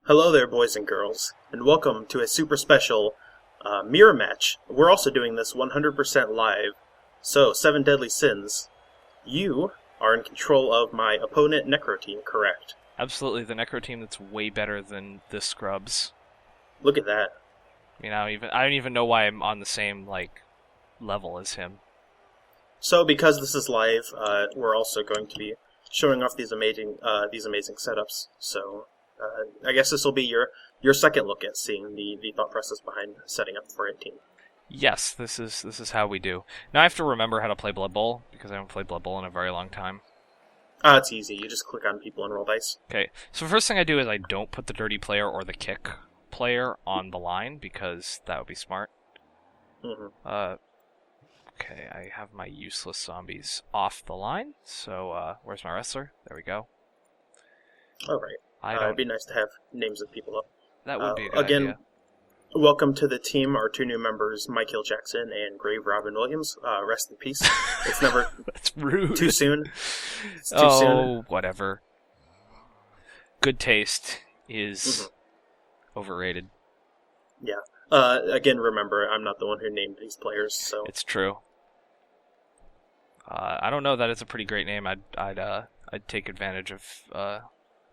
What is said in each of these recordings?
Hello there, boys and girls, and welcome to a super special mirror match. We're also doing this 100% live. So, 7 Deadly Sins. You are in control of my opponent Necro team, correct? Absolutely, the Necro team that's way better than the Scrubs. Look at that. I mean, I don't even know why I'm on the same level as him. So, because this is live, we're also going to be showing off these amazing setups. So, I guess this will be your second look at seeing the thought process behind setting up for a team. Yes, this is how we do. Now I have to remember how to play Blood Bowl because I haven't played Blood Bowl in a very long time. It's easy. You just click on people and roll dice. Okay, so the first thing I do is I don't put the dirty player or the kick player on the line because that would be smart. Mm-hmm. Okay, I have my useless zombies off the line. So where's my wrestler? There we go. All right. It'd be nice to have names of people up. That would be a good idea. Welcome to the team, our 2 new members, Michael Jackson and Grave Robin Williams. Rest in peace. It's never That's rude. Too soon. It's too soon. Whatever. Good taste is overrated. Yeah. Again, remember, I'm not the one who named these players, so it's true. I don't know that it's a pretty great name. I'd take advantage of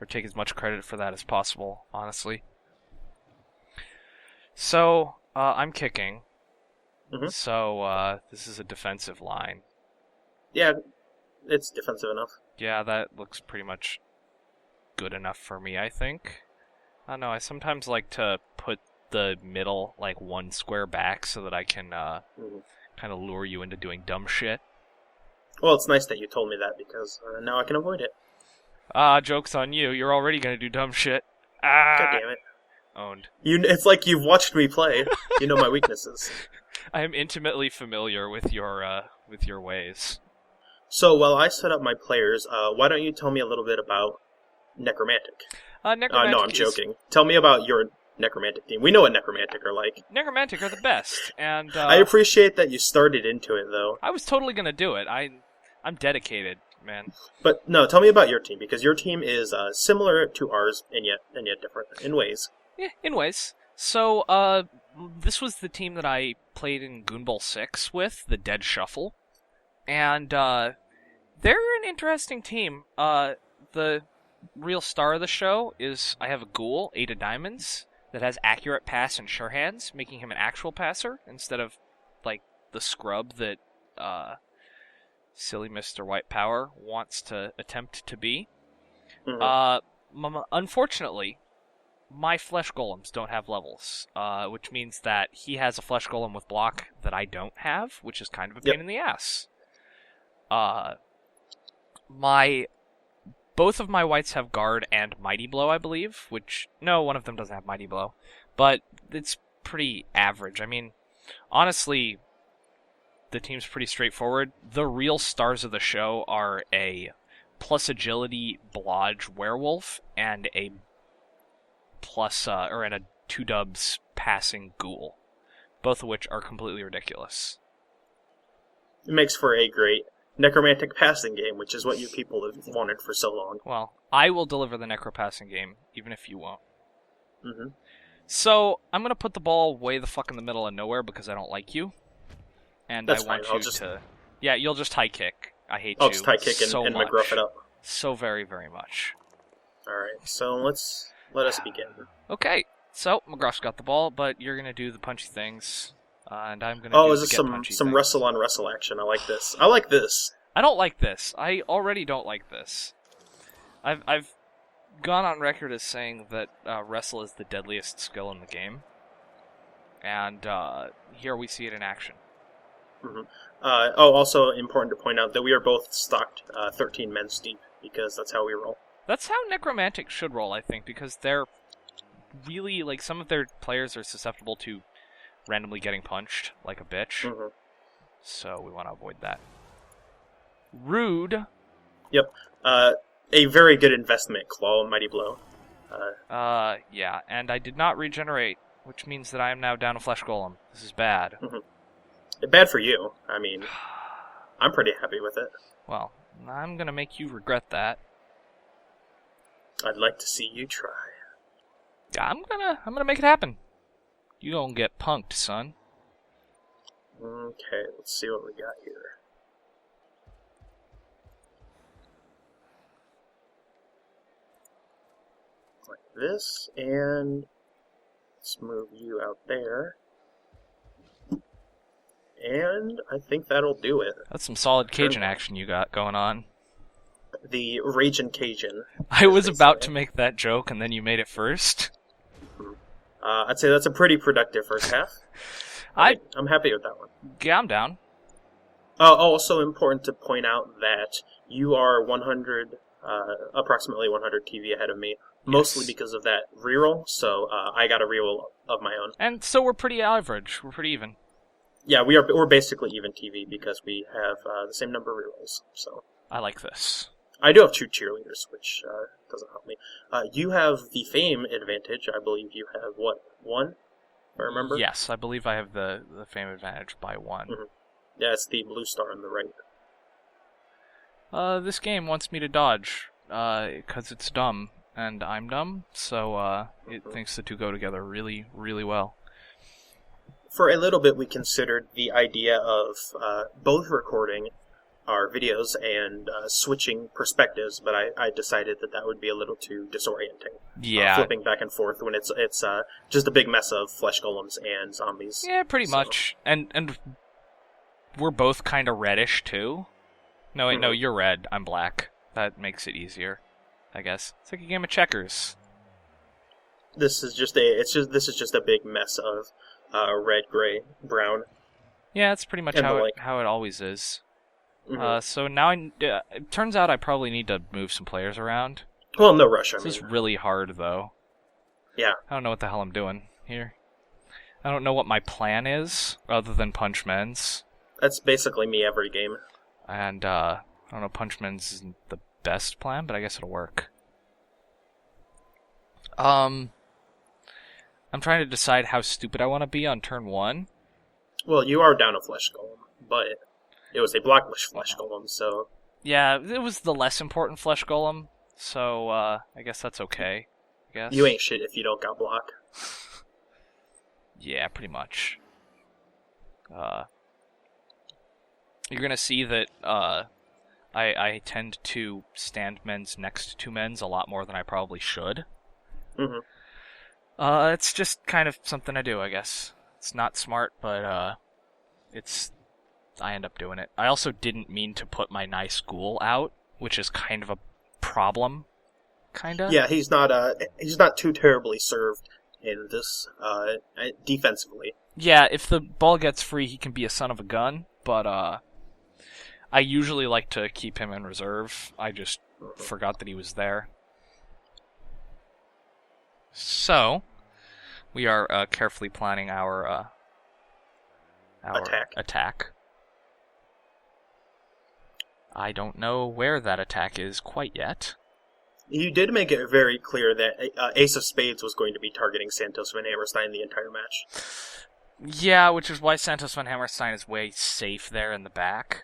or take as much credit for that as possible, honestly. So, I'm kicking. Mm-hmm. So, this is a defensive line. Yeah, it's defensive enough. Yeah, that looks pretty much good enough for me, I think. I don't know, I sometimes like to put the middle, 1 square back so that I can kind of lure you into doing dumb shit. Well, it's nice that you told me that because now I can avoid it. Joke's on you. You're already gonna do dumb shit. God damn it. Owned. It's like you've watched me play. You know my weaknesses. I am intimately familiar with your ways. So while I set up my players, why don't you tell me a little bit about Necromantic? Necromantic no, I'm joking. Tell me about your Necromantic team. We know what Necromantic are like. Necromantic are the best, and I appreciate that you started into it, though. I was totally gonna do it. I'm dedicated, man. But no, tell me about your team, because your team is similar to ours, and yet different in ways. Yeah, in ways. So, this was the team that I played in Goon Bowl 6 with, the Dead Shuffle. And, they're an interesting team. The real star of the show is I have a ghoul, 8 of diamonds, that has accurate pass and sure hands, making him an actual passer, instead of, the scrub that, silly Mr. White Power wants to attempt to be. Mm-hmm. Unfortunately, my flesh golems don't have levels, which means that he has a flesh golem with block that I don't have, which is kind of a pain in the ass. Both of my whites have guard and mighty blow, I believe, one of them doesn't have mighty blow, but it's pretty average. I mean, honestly, the team's pretty straightforward. The real stars of the show are a plus agility blodge werewolf and a plus and a 2 dubs passing ghoul, both of which are completely ridiculous. It makes for a great necromantic passing game, which is what you people have wanted for so long. Well, I will deliver the necro passing game, even if you won't. Mm-hmm. So, I'm gonna put the ball way the fuck in the middle of nowhere because I don't like you. And That's I want fine. you to... Yeah, you'll just high kick. I hate I'll you just high kick so and much. McGruff it up. So very, very much. Alright, so let us begin. Okay, so McGruff's got the ball, but you're gonna do the punchy things, and I'm gonna is this some wrestle on wrestle action? I like this. I like this. I don't like this. I already don't like this. I've gone on record as saying that wrestle is the deadliest skill in the game, and here we see it in action. Mm-hmm. Also important to point out that we are both stocked 13 men deep, because that's how we roll. That's how Necromantic should roll, I think, because they're really, some of their players are susceptible to randomly getting punched like a bitch. Mm-hmm. So we want to avoid that. Rude. Yep. A very good investment, Claw, Mighty Blow. Yeah, and I did not regenerate, which means that I am now down a flesh golem. This is bad. Mm-hmm. Bad for you. I mean, I'm pretty happy with it. Well, I'm gonna make you regret that. I'd like to see you try. I'm gonna make it happen. You gonna get punked, son. Okay, let's see what we got here. Like this, and let's move you out there. And I think that'll do it. That's some solid Cajun action you got going on. The Ragin' Cajun. I was about to make that joke, and then you made it first. I'd say that's a pretty productive first half. I'm happy with that one. Yeah, I'm down. Also important to point out that you are approximately 100 TV ahead of me, mostly because of that reroll, so I got a reroll of my own. And so we're pretty average. We're pretty even. Yeah, we're basically even TV because we have the same number of rerolls. So I like this. I do have 2 cheerleaders, which doesn't help me. You have the fame advantage. I believe you have, what, 1? If I remember? Yes, I believe I have the fame advantage by 1. Mm-hmm. Yeah, it's the blue star on the right. This game wants me to dodge, because it's dumb, and I'm dumb, so it thinks the two go together really, really well. For a little bit, we considered the idea of both recording our videos and switching perspectives, but I decided that would be a little too disorienting. Yeah. Flipping back and forth when it's just a big mess of flesh golems and zombies. Yeah, pretty much. And we're both kind of reddish, too. No, wait, no, you're red. I'm black. That makes it easier, I guess. It's like a game of checkers. This is just a big mess of red, gray, brown. Yeah, that's pretty much how it always is. Mm-hmm. So now it turns out I probably need to move some players around. Well, no rush. This is really hard, though. Yeah. I don't know what the hell I'm doing here. I don't know what my plan is, other than punch men's. That's basically me every game. And, I don't know, punch men's isn't the best plan, but I guess it'll work. I'm trying to decide how stupid I want to be on turn 1. Well, you are down a flesh golem, but it was a blockless flesh golem, so... Yeah, it was the less important flesh golem, so, I guess that's okay, I guess. You ain't shit if you don't got block. Yeah, pretty much. You're gonna see that, I tend to stand men's next to men's a lot more than I probably should. Mm-hmm. It's just kind of something I do, I guess. It's not smart, but, I end up doing it. I also didn't mean to put my nice ghoul out, which is kind of a problem. Kinda? Yeah, he's not too terribly served in this, defensively. Yeah, if the ball gets free, he can be a son of a gun, but, I usually like to keep him in reserve. I just forgot that he was there. So, we are carefully planning our attack. I don't know where that attack is quite yet. You did make it very clear that Ace of Spades was going to be targeting Santos Van Hammerstein the entire match. Yeah, which is why Santos Van Hammerstein is way safe there in the back.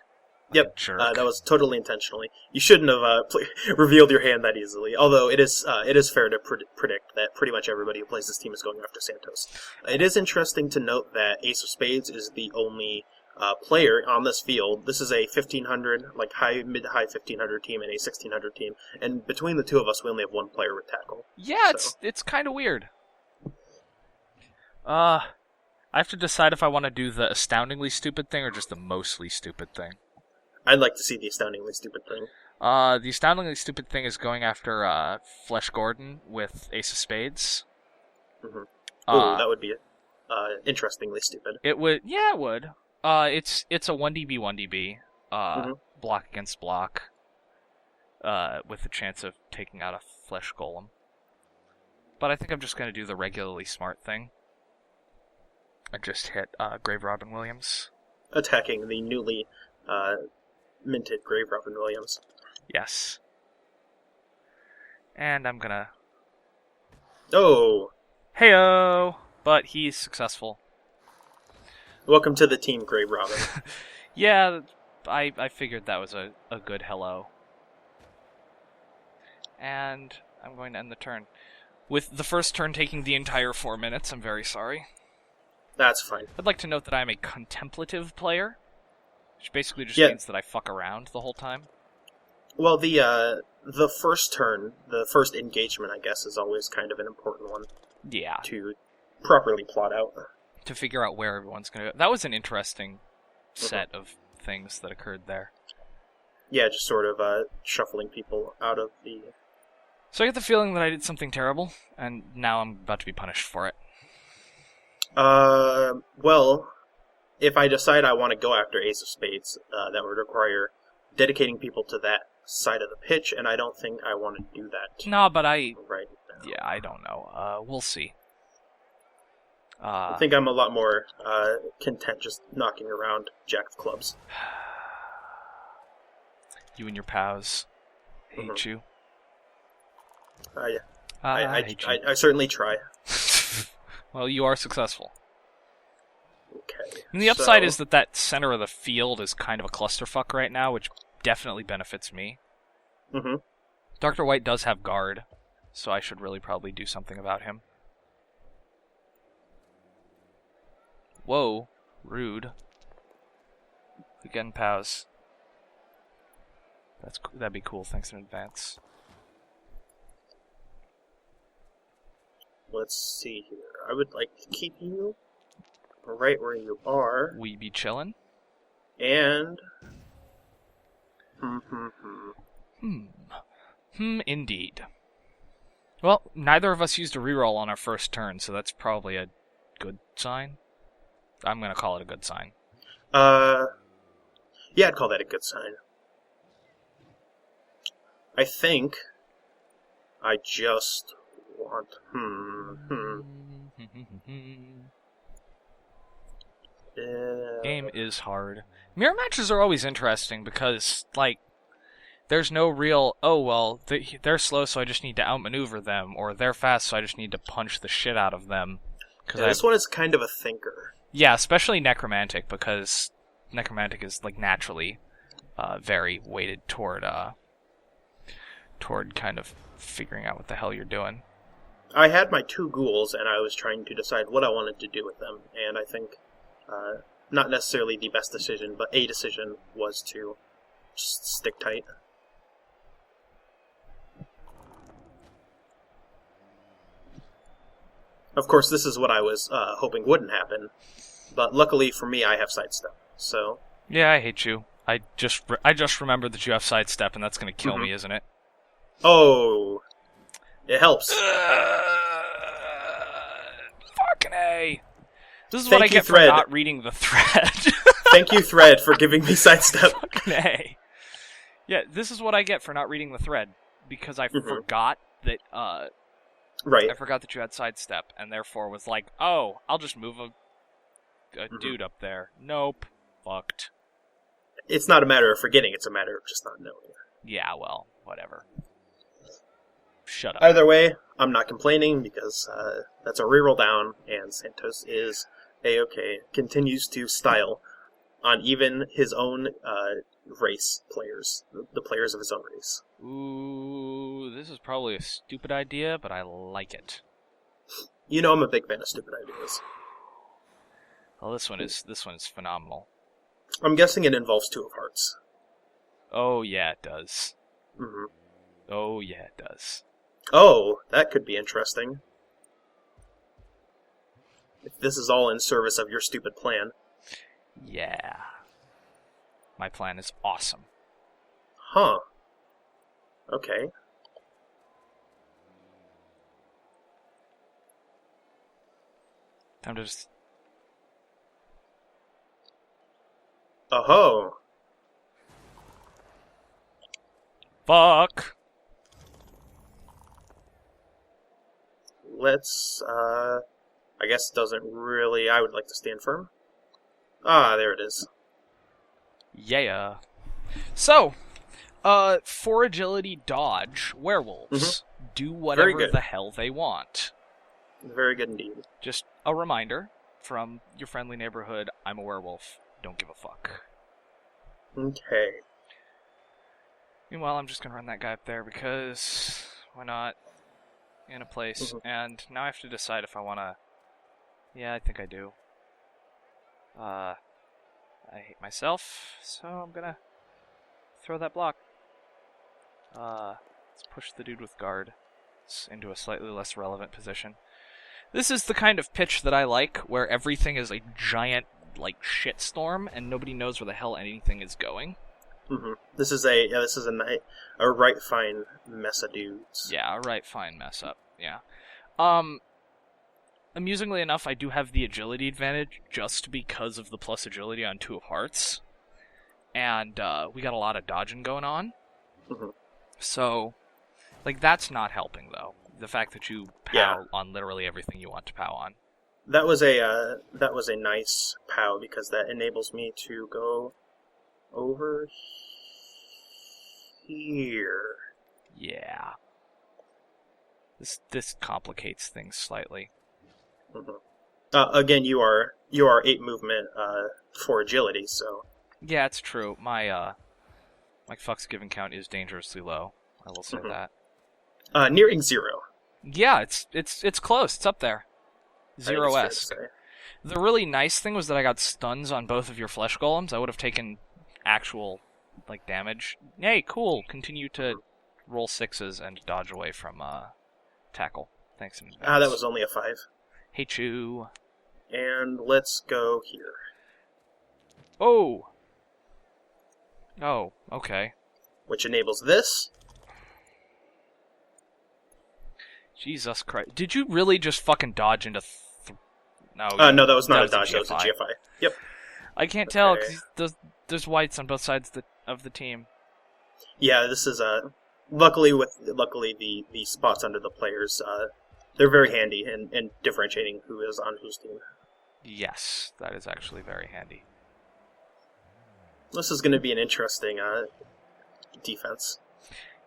Yep, that was totally intentionally. You shouldn't have revealed your hand that easily. Although it is fair to predict that pretty much everybody who plays this team is going after Santos. It is interesting to note that Ace of Spades is the only player on this field. This is a 1500, like mid to high 1500 team and a 1600 team, and between the two of us, we only have one player with tackle. Yeah, so. It's kind of weird. I have to decide if I want to do the astoundingly stupid thing or just the mostly stupid thing. I'd like to see the astoundingly stupid thing. The astoundingly stupid thing is going after Flesh Gordon with Ace of Spades. Mm-hmm. Ooh, that would be interestingly stupid. It would. Yeah, it would. It's a 1db 1db block against block with the chance of taking out a Flesh Golem. But I think I'm just going to do the regularly smart thing. I just hit Grave Robin Williams. Attacking the newly minted Grave Robin Williams. Yes. And I'm gonna... Oh! Heyo! But he's successful. Welcome to the team, Grave Robin. Yeah, I figured that was a good hello. And I'm going to end the turn. With the first turn taking the entire 4 minutes, I'm very sorry. That's fine. I'd like to note that I'm a contemplative player, which basically just Yeah. means that I fuck around the whole time. Well, the first turn, the first engagement, I guess, is always kind of an important one Yeah. to properly plot out. To figure out where everyone's going to go. That was an interesting set of things that occurred there. Yeah, just sort of shuffling people out of the... So I get the feeling that I did something terrible, and now I'm about to be punished for it. Well, if I decide I want to go after Ace of Spades, that would require dedicating people to that side of the pitch, and I don't think I want to do that No, but I... right now. Yeah, I don't know. We'll see. I think I'm a lot more content just knocking around Jack of Clubs. You and your pals. Hate you. Yeah. I hate you. I certainly try. Well, you are successful. Okay. And the upside is that center of the field is kind of a clusterfuck right now, which definitely benefits me. Mm-hmm. Dr. White does have guard, so I should really probably do something about him. Whoa. Rude. Again, pals. That'd be cool. Thanks in advance. Let's see here. I would like to keep you right where you are. We be chillin'? And... Indeed. Well, neither of us used a reroll on our first turn, so that's probably a good sign. I'm gonna call it a good sign. Yeah, I'd call that a good sign. I think I just want... Game is hard. Mirror matches are always interesting because, like, there's no real, oh, well, they're slow, so I just need to outmaneuver them, or they're fast, so I just need to punch the shit out of them. Yeah, this one is kind of a thinker. Yeah, especially Necromantic, because Necromantic is, like, naturally very weighted toward kind of figuring out what the hell you're doing. I had my 2 ghouls, and I was trying to decide what I wanted to do with them, and I think not necessarily the best decision, but a decision was to just stick tight. Of course, this is what I was hoping wouldn't happen, but luckily for me, I have sidestep, so... Yeah, I hate you. I just remembered that you have sidestep, and that's going to kill me, isn't it? Oh, it helps. Fucking A. This is what I get for not reading the thread. Thank you, Thread, for giving me sidestep. Fucking A. Yeah, this is what I get for not reading the thread, because I forgot that, right. I forgot that you had sidestep, and therefore was like, oh, I'll just move a dude up there. Nope. Fucked. It's not a matter of forgetting, it's a matter of just not knowing. Yeah, well, whatever. Shut up. Either way, I'm not complaining, because that's a reroll down, and Santos is A-okay. Continues to style on even his own race players, the players of his own race. Ooh, this is probably a stupid idea, but I like it. You know I'm a big fan of stupid ideas. Well, this one is phenomenal. I'm guessing it involves 2 of hearts. Oh, yeah, it does. Mm-hmm. Oh, yeah, it does. Oh, that could be interesting. If this is all in service of your stupid plan. Yeah. My plan is awesome. Huh. Okay. I'm just... Oh-ho. Fuck! Let's, I guess it doesn't really... I would like to stand firm. Ah, there it is. Yeah. So, for agility dodge, werewolves do whatever the hell they want. Very good indeed. Just a reminder from your friendly neighborhood, I'm a werewolf. Don't give a fuck. Okay. Meanwhile, I'm just gonna run that guy up there because... why not? in a place, Mhm. and now I have to decide if I want to... Yeah, I think I do. I hate myself, so I'm gonna throw that block. Let's push the dude with guard into a slightly less relevant position. This is the kind of pitch that I like, where everything is a giant, like, shitstorm, and nobody knows where the hell anything is going. Mm-hmm. This is a right fine mess of dudes. Yeah, a right fine mess up. Yeah. Amusingly enough, I do have the agility advantage just because of the plus agility on 2 of Hearts. And we got a lot of dodging going on. Mm-hmm. So, like, that's not helping, though. The fact that you pow on literally everything you want to pow on. That was a nice pow, because that enables me to go over here. Yeah. This complicates things slightly. Mm-hmm. Again, you are 8 movement for agility, so... Yeah, it's true. My fucks given count is dangerously low. I will say that. Nearing 0. Yeah, it's close. It's up there. 0-esque. The really nice thing was that I got stuns on both of your flesh golems. I would have taken actual, like, damage. Yay, cool. Continue to roll 6s and dodge away from tackle. Thanks in advance. That was only a 5. Hate you. And let's go here. Oh, okay. Which enables this. Jesus Christ. Did you really just fucking dodge into... No, no, that was not a dodge. That was a GFI. Yep. I can't tell, because there's whites on both sides of the team. Yeah, this is... Luckily, the spots under the players, they're very handy in differentiating who is on whose team. Yes, that is actually very handy. This is going to be an interesting defense.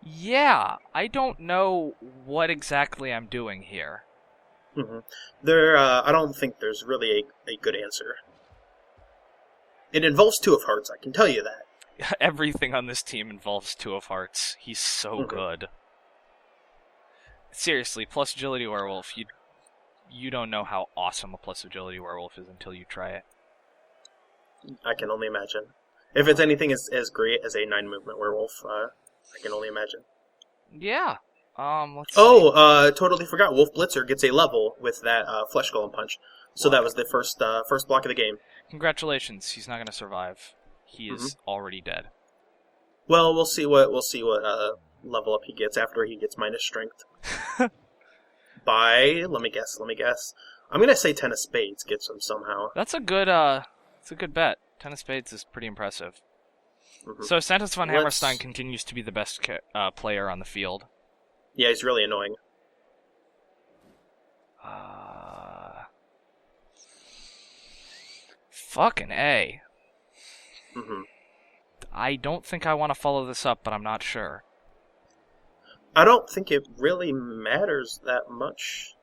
Yeah, I don't know what exactly I'm doing here. Mm-hmm. I don't think there's really a good answer. It involves 2 of Hearts, I can tell you that. Everything on this team involves 2 of Hearts. He's so good. Seriously, plus agility werewolf, you don't know how awesome a plus agility werewolf is until you try it. I can only imagine. If it's anything as great as a 9 movement werewolf, I can only imagine. Yeah. Let's see. Totally forgot. Wolf Blitzer gets a level with that Flesh Golem punch. So that was the first block of the game. Congratulations. He's not going to survive. He is already dead. Well, we'll see what level up he gets after he gets minus strength. Let me guess. I'm going to say 10 of Spades gets him somehow. That's a good bet. 10 of Spades is pretty impressive. Mm-hmm. So Santos von Hammerstein continues to be the best player on the field. Yeah, he's really annoying. Fucking A. Mm-hmm. I don't think I want to follow this up, but I'm not sure. I don't think it really matters that much.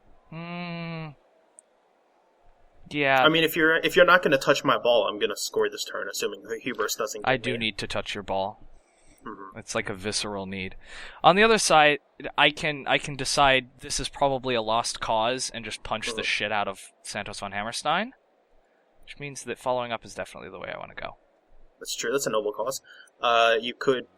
Yeah. I mean, if you're not going to touch my ball, I'm going to score this turn, assuming the hubris doesn't. I do need to touch your ball. Mm-hmm. It's like a visceral need. On the other side, I can decide this is probably a lost cause and just punch the shit out of Santos von Hammerstein, which means that following up is definitely the way I want to go. That's true. That's a noble cause. You could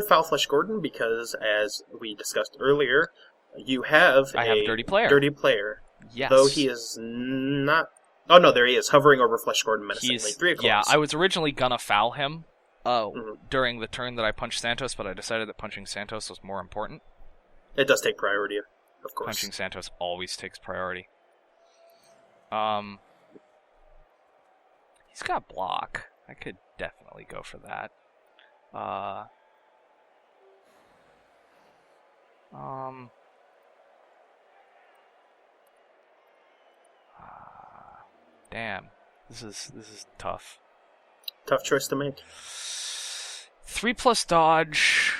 foul flesh Gordon because, as we discussed earlier, I have dirty player. Dirty player. Yes. Though he is not. Oh no, there he is, hovering over Flesh Gordon menacingly. 3 o'clock. Yeah, I was originally gonna foul him during the turn that I punched Santos, but I decided that punching Santos was more important. It does take priority, of course. Punching Santos always takes priority. He's got block. I could definitely go for that. Damn. This is tough. Tough choice to make. 3+ dodge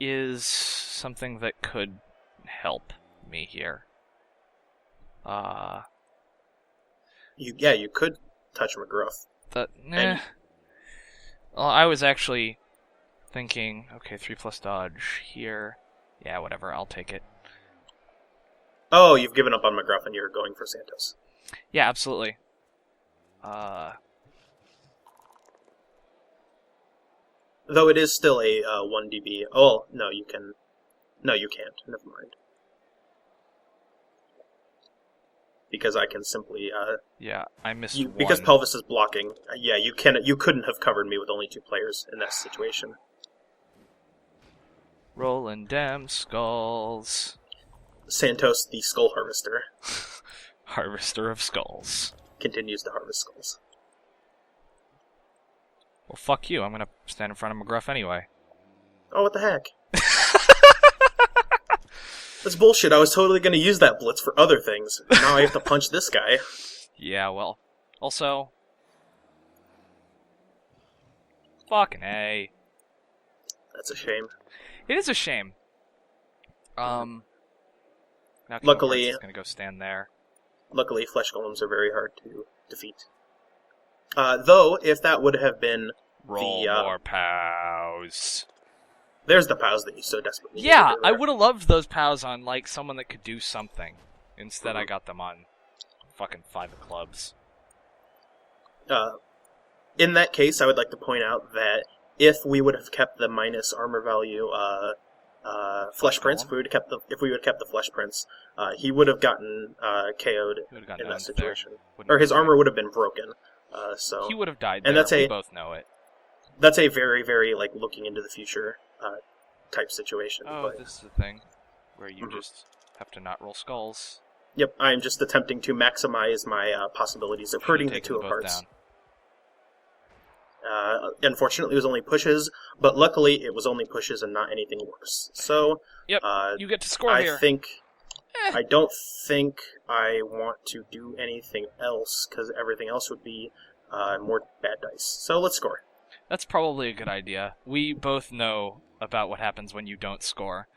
is something that could help me here. You could touch McGruff. Well, I was actually thinking, okay, 3+ dodge here. Yeah, whatever, I'll take it. Oh, you've given up on McGruff and you're going for Santos. Yeah, absolutely. Though it is still a 1 dB. Oh, no, you can... No, you can't. Never mind. Because I can simply... yeah, I missed one. Because Pelvis is blocking, yeah, you couldn't have covered me with only 2 players in that situation. Rolling damn skulls. Santos, the Skull Harvester. Harvester of skulls. Continues to harvest skulls. Well, fuck you. I'm gonna stand in front of McGruff anyway. Oh, what the heck? That's bullshit. I was totally going to use that blitz for other things. Now I have to punch this guy. Yeah, well. Also... Fucking A. That's a shame. It is a shame. Now Luckily... is going to go stand there. Luckily, flesh golems are very hard to defeat. Though, if that would have been Roll more POWs. There's the POWs that you so desperately Yeah, needed. I would have loved those POWs on, like, someone that could do something. Instead, I got them on fucking 5 of clubs. In that case, I would like to point out that if we would have kept the minus armor value Flesh Prince, if we would have kept the Flesh Prince, he would have gotten KO'd in that situation. Or his armor would have been broken. So he would have died and there. we both know it. That's a very, very, like, looking into the future type situation. Oh, but... this is the thing where you just have to not roll skulls. Yep, I'm just attempting to maximize my possibilities of hurting the 2 of hearts. Unfortunately, it was only pushes, but luckily it was only pushes and not anything worse. So, yep, you get to score here. I don't think I want to do anything else, because everything else would be more bad dice. So let's score. That's probably a good idea. We both know about what happens when you don't score.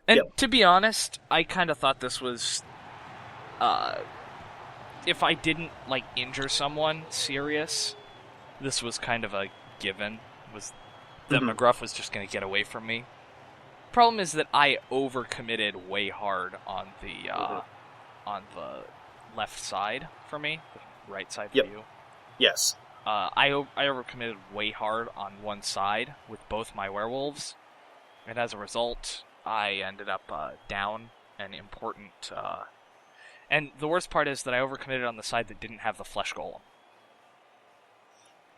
And to be honest, I kind of thought this was... if I didn't, like, injure someone serious, this was kind of a given. Was that McGruff was just going to get away from me. Problem is that I overcommitted way hard on the left side for me, the right side for you. Yes. I overcommitted way hard on one side with both my werewolves, and as a result, I ended up down an important... and the worst part is that I overcommitted on the side that didn't have the flesh golem.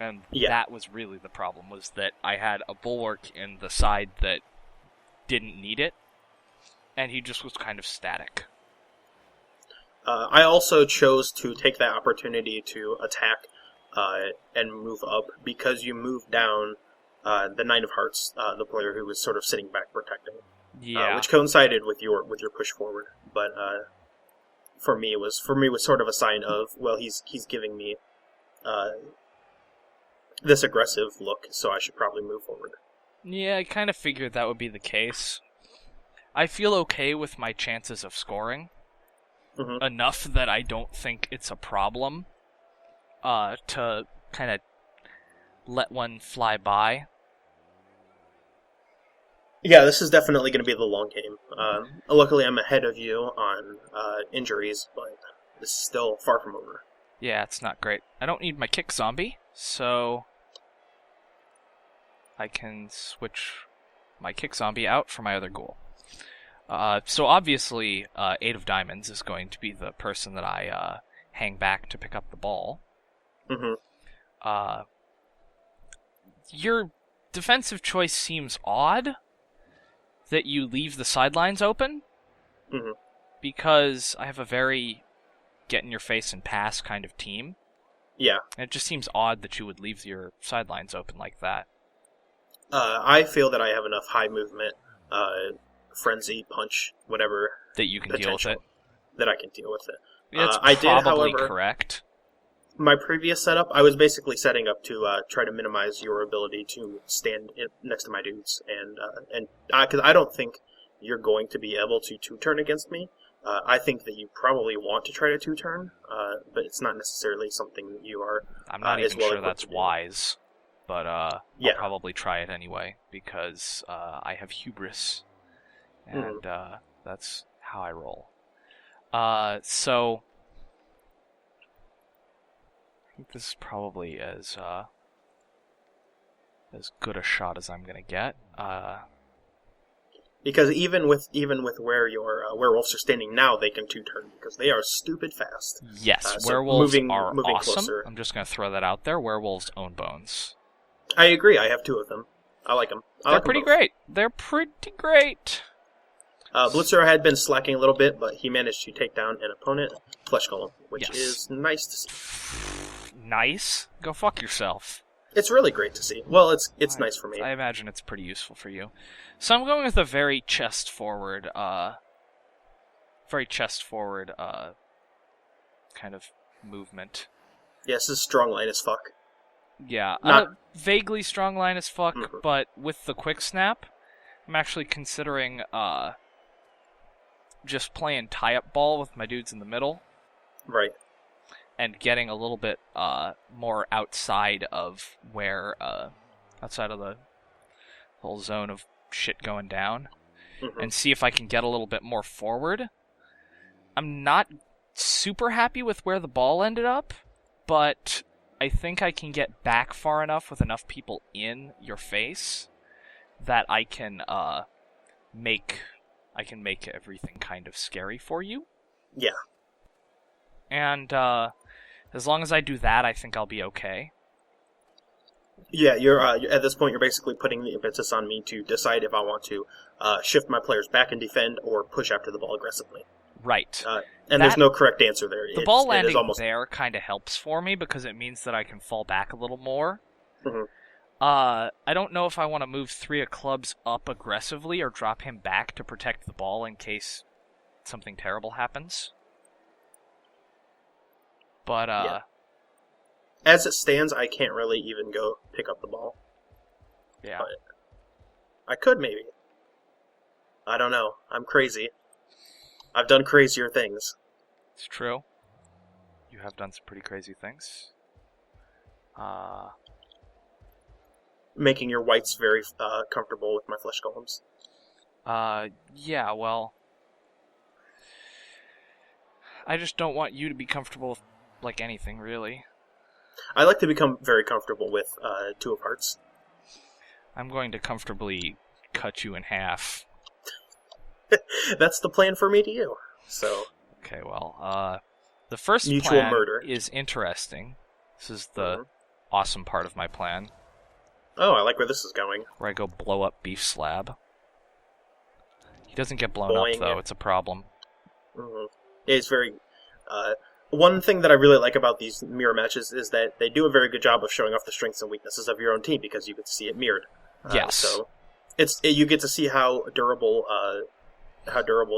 And that was really the problem, was that I had a bulwark in the side that didn't need it, and he just was kind of static. I also chose to take that opportunity to attack and move up, because you moved down the 9 of Hearts, the player who was sort of sitting back protecting. Yeah. Which coincided with your push forward, but for me it was sort of a sign of, well, he's giving me this aggressive look, so I should probably move forward. Yeah, I kind of figured that would be the case. I feel okay with my chances of scoring. Enough that I don't think it's a problem to kind of let one fly by. Yeah, this is definitely going to be the long game. Luckily, I'm ahead of you on injuries, but this is still far from over. Yeah, it's not great. I don't need my kick zombie, so I can switch my kick zombie out for my other ghoul. So obviously, 8 of Diamonds is going to be the person that I hang back to pick up the ball. Your defensive choice seems odd, that you leave the sidelines open, because I have a very get-in-your-face and pass kind of team. Yeah. And it just seems odd that you would leave your sidelines open like that. I feel that I have enough high movement, frenzy, punch, whatever, that you can deal with it. That I can deal with it. That's I probably did, however, correct. My previous setup, I was basically setting up to try to minimize your ability to stand next to my dudes, and because I don't think you're going to be able to 2-turn against me. I think that you probably want to try to 2-turn, but it's not necessarily something that you are. I'm not even sure that's wise, but I'll probably try it anyway because I have hubris, and that's how I roll. So I think this is probably as good a shot as I'm gonna get. Because even with where your werewolves are standing now, they can two-turn because they are stupid fast. Yes, So werewolves moving are awesome. closer. I'm just gonna throw that out there. Werewolves own bones. I agree. I have 2 of them. I like them. They're pretty great. They're pretty great. Blitzer had been slacking a little bit, but he managed to take down an opponent, Flesh Golem, which is nice to see. Nice? Go fuck yourself. It's really great to see. Well, it's nice for me. I imagine it's pretty useful for you. So I'm going with a very chest forward kind of movement. Yes, this is strong line as fuck. Yeah, vaguely strong line as fuck, but with the quick snap, I'm actually considering just playing tie-up ball with my dudes in the middle. Right. And getting a little bit more outside of where, outside of the whole zone of shit going down, and see if I can get a little bit more forward. I'm not super happy with where the ball ended up, but I think I can get back far enough with enough people in your face that I can make everything kind of scary for you. Yeah. And as long as I do that, I think I'll be okay. Yeah, you're at this point, you're basically putting the impetus on me to decide if I want to shift my players back and defend or push after the ball aggressively. Right. And there's no correct answer there. The ball landing there kind of helps for me because it means that I can fall back a little more. I don't know if I want to move 3 of clubs up aggressively or drop him back to protect the ball in case something terrible happens. But, as it stands, I can't really even go pick up the ball. Yeah. But I could, maybe. I don't know. I'm crazy. I've done crazier things. It's true. You have done some pretty crazy things. Making your whites very comfortable with my flesh golems. Yeah, well... I just don't want you to be comfortable with, like, anything, really. I like to become very comfortable with 2 of hearts. I'm going to comfortably cut you in half. That's the plan for me to you. So. Okay, well, the first mutual plan murder is interesting. This is the awesome part of my plan. Oh, I like where this is going. Where I go blow up Beef Slab. He doesn't get blown up, though. It's a problem. It's very... one thing that I really like about these mirror matches is that they do a very good job of showing off the strengths and weaknesses of your own team because you get to see it mirrored. Yes. So you get to see how durable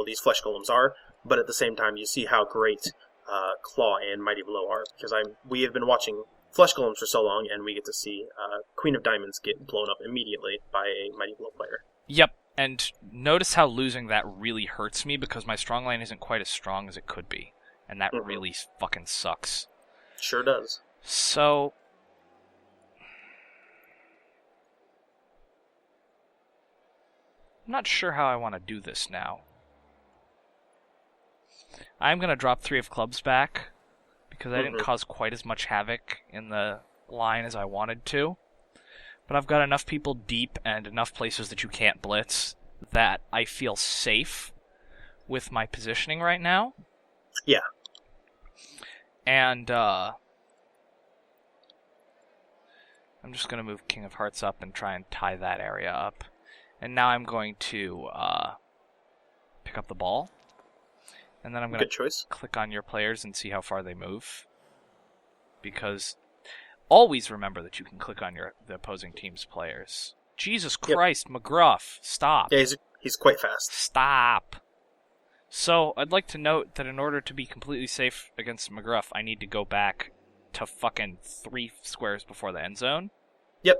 these flesh golems are, but at the same time you see how great Claw and Mighty Blow are because we have been watching flesh golems for so long, and we get to see Queen of Diamonds get blown up immediately by a Mighty Blow player. Yep. And notice how losing that really hurts me because my strong line isn't quite as strong as it could be. And that really fucking sucks. Sure does. So... I'm not sure how I want to do this now. I'm going to drop 3 of clubs back because I didn't cause quite as much havoc in the line as I wanted to. But I've got enough people deep and enough places that you can't blitz that I feel safe with my positioning right now. Yeah. And I'm just going to move King of Hearts up and try and tie that area up. And now I'm going to pick up the ball. And then I'm going to click on your players and see how far they move. Because always remember that you can click on the opposing team's players. Jesus Christ, McGruff, stop. Yeah, he's quite fast. Stop. So, I'd like to note that in order to be completely safe against McGruff, I need to go back to fucking 3 squares before the end zone. Yep.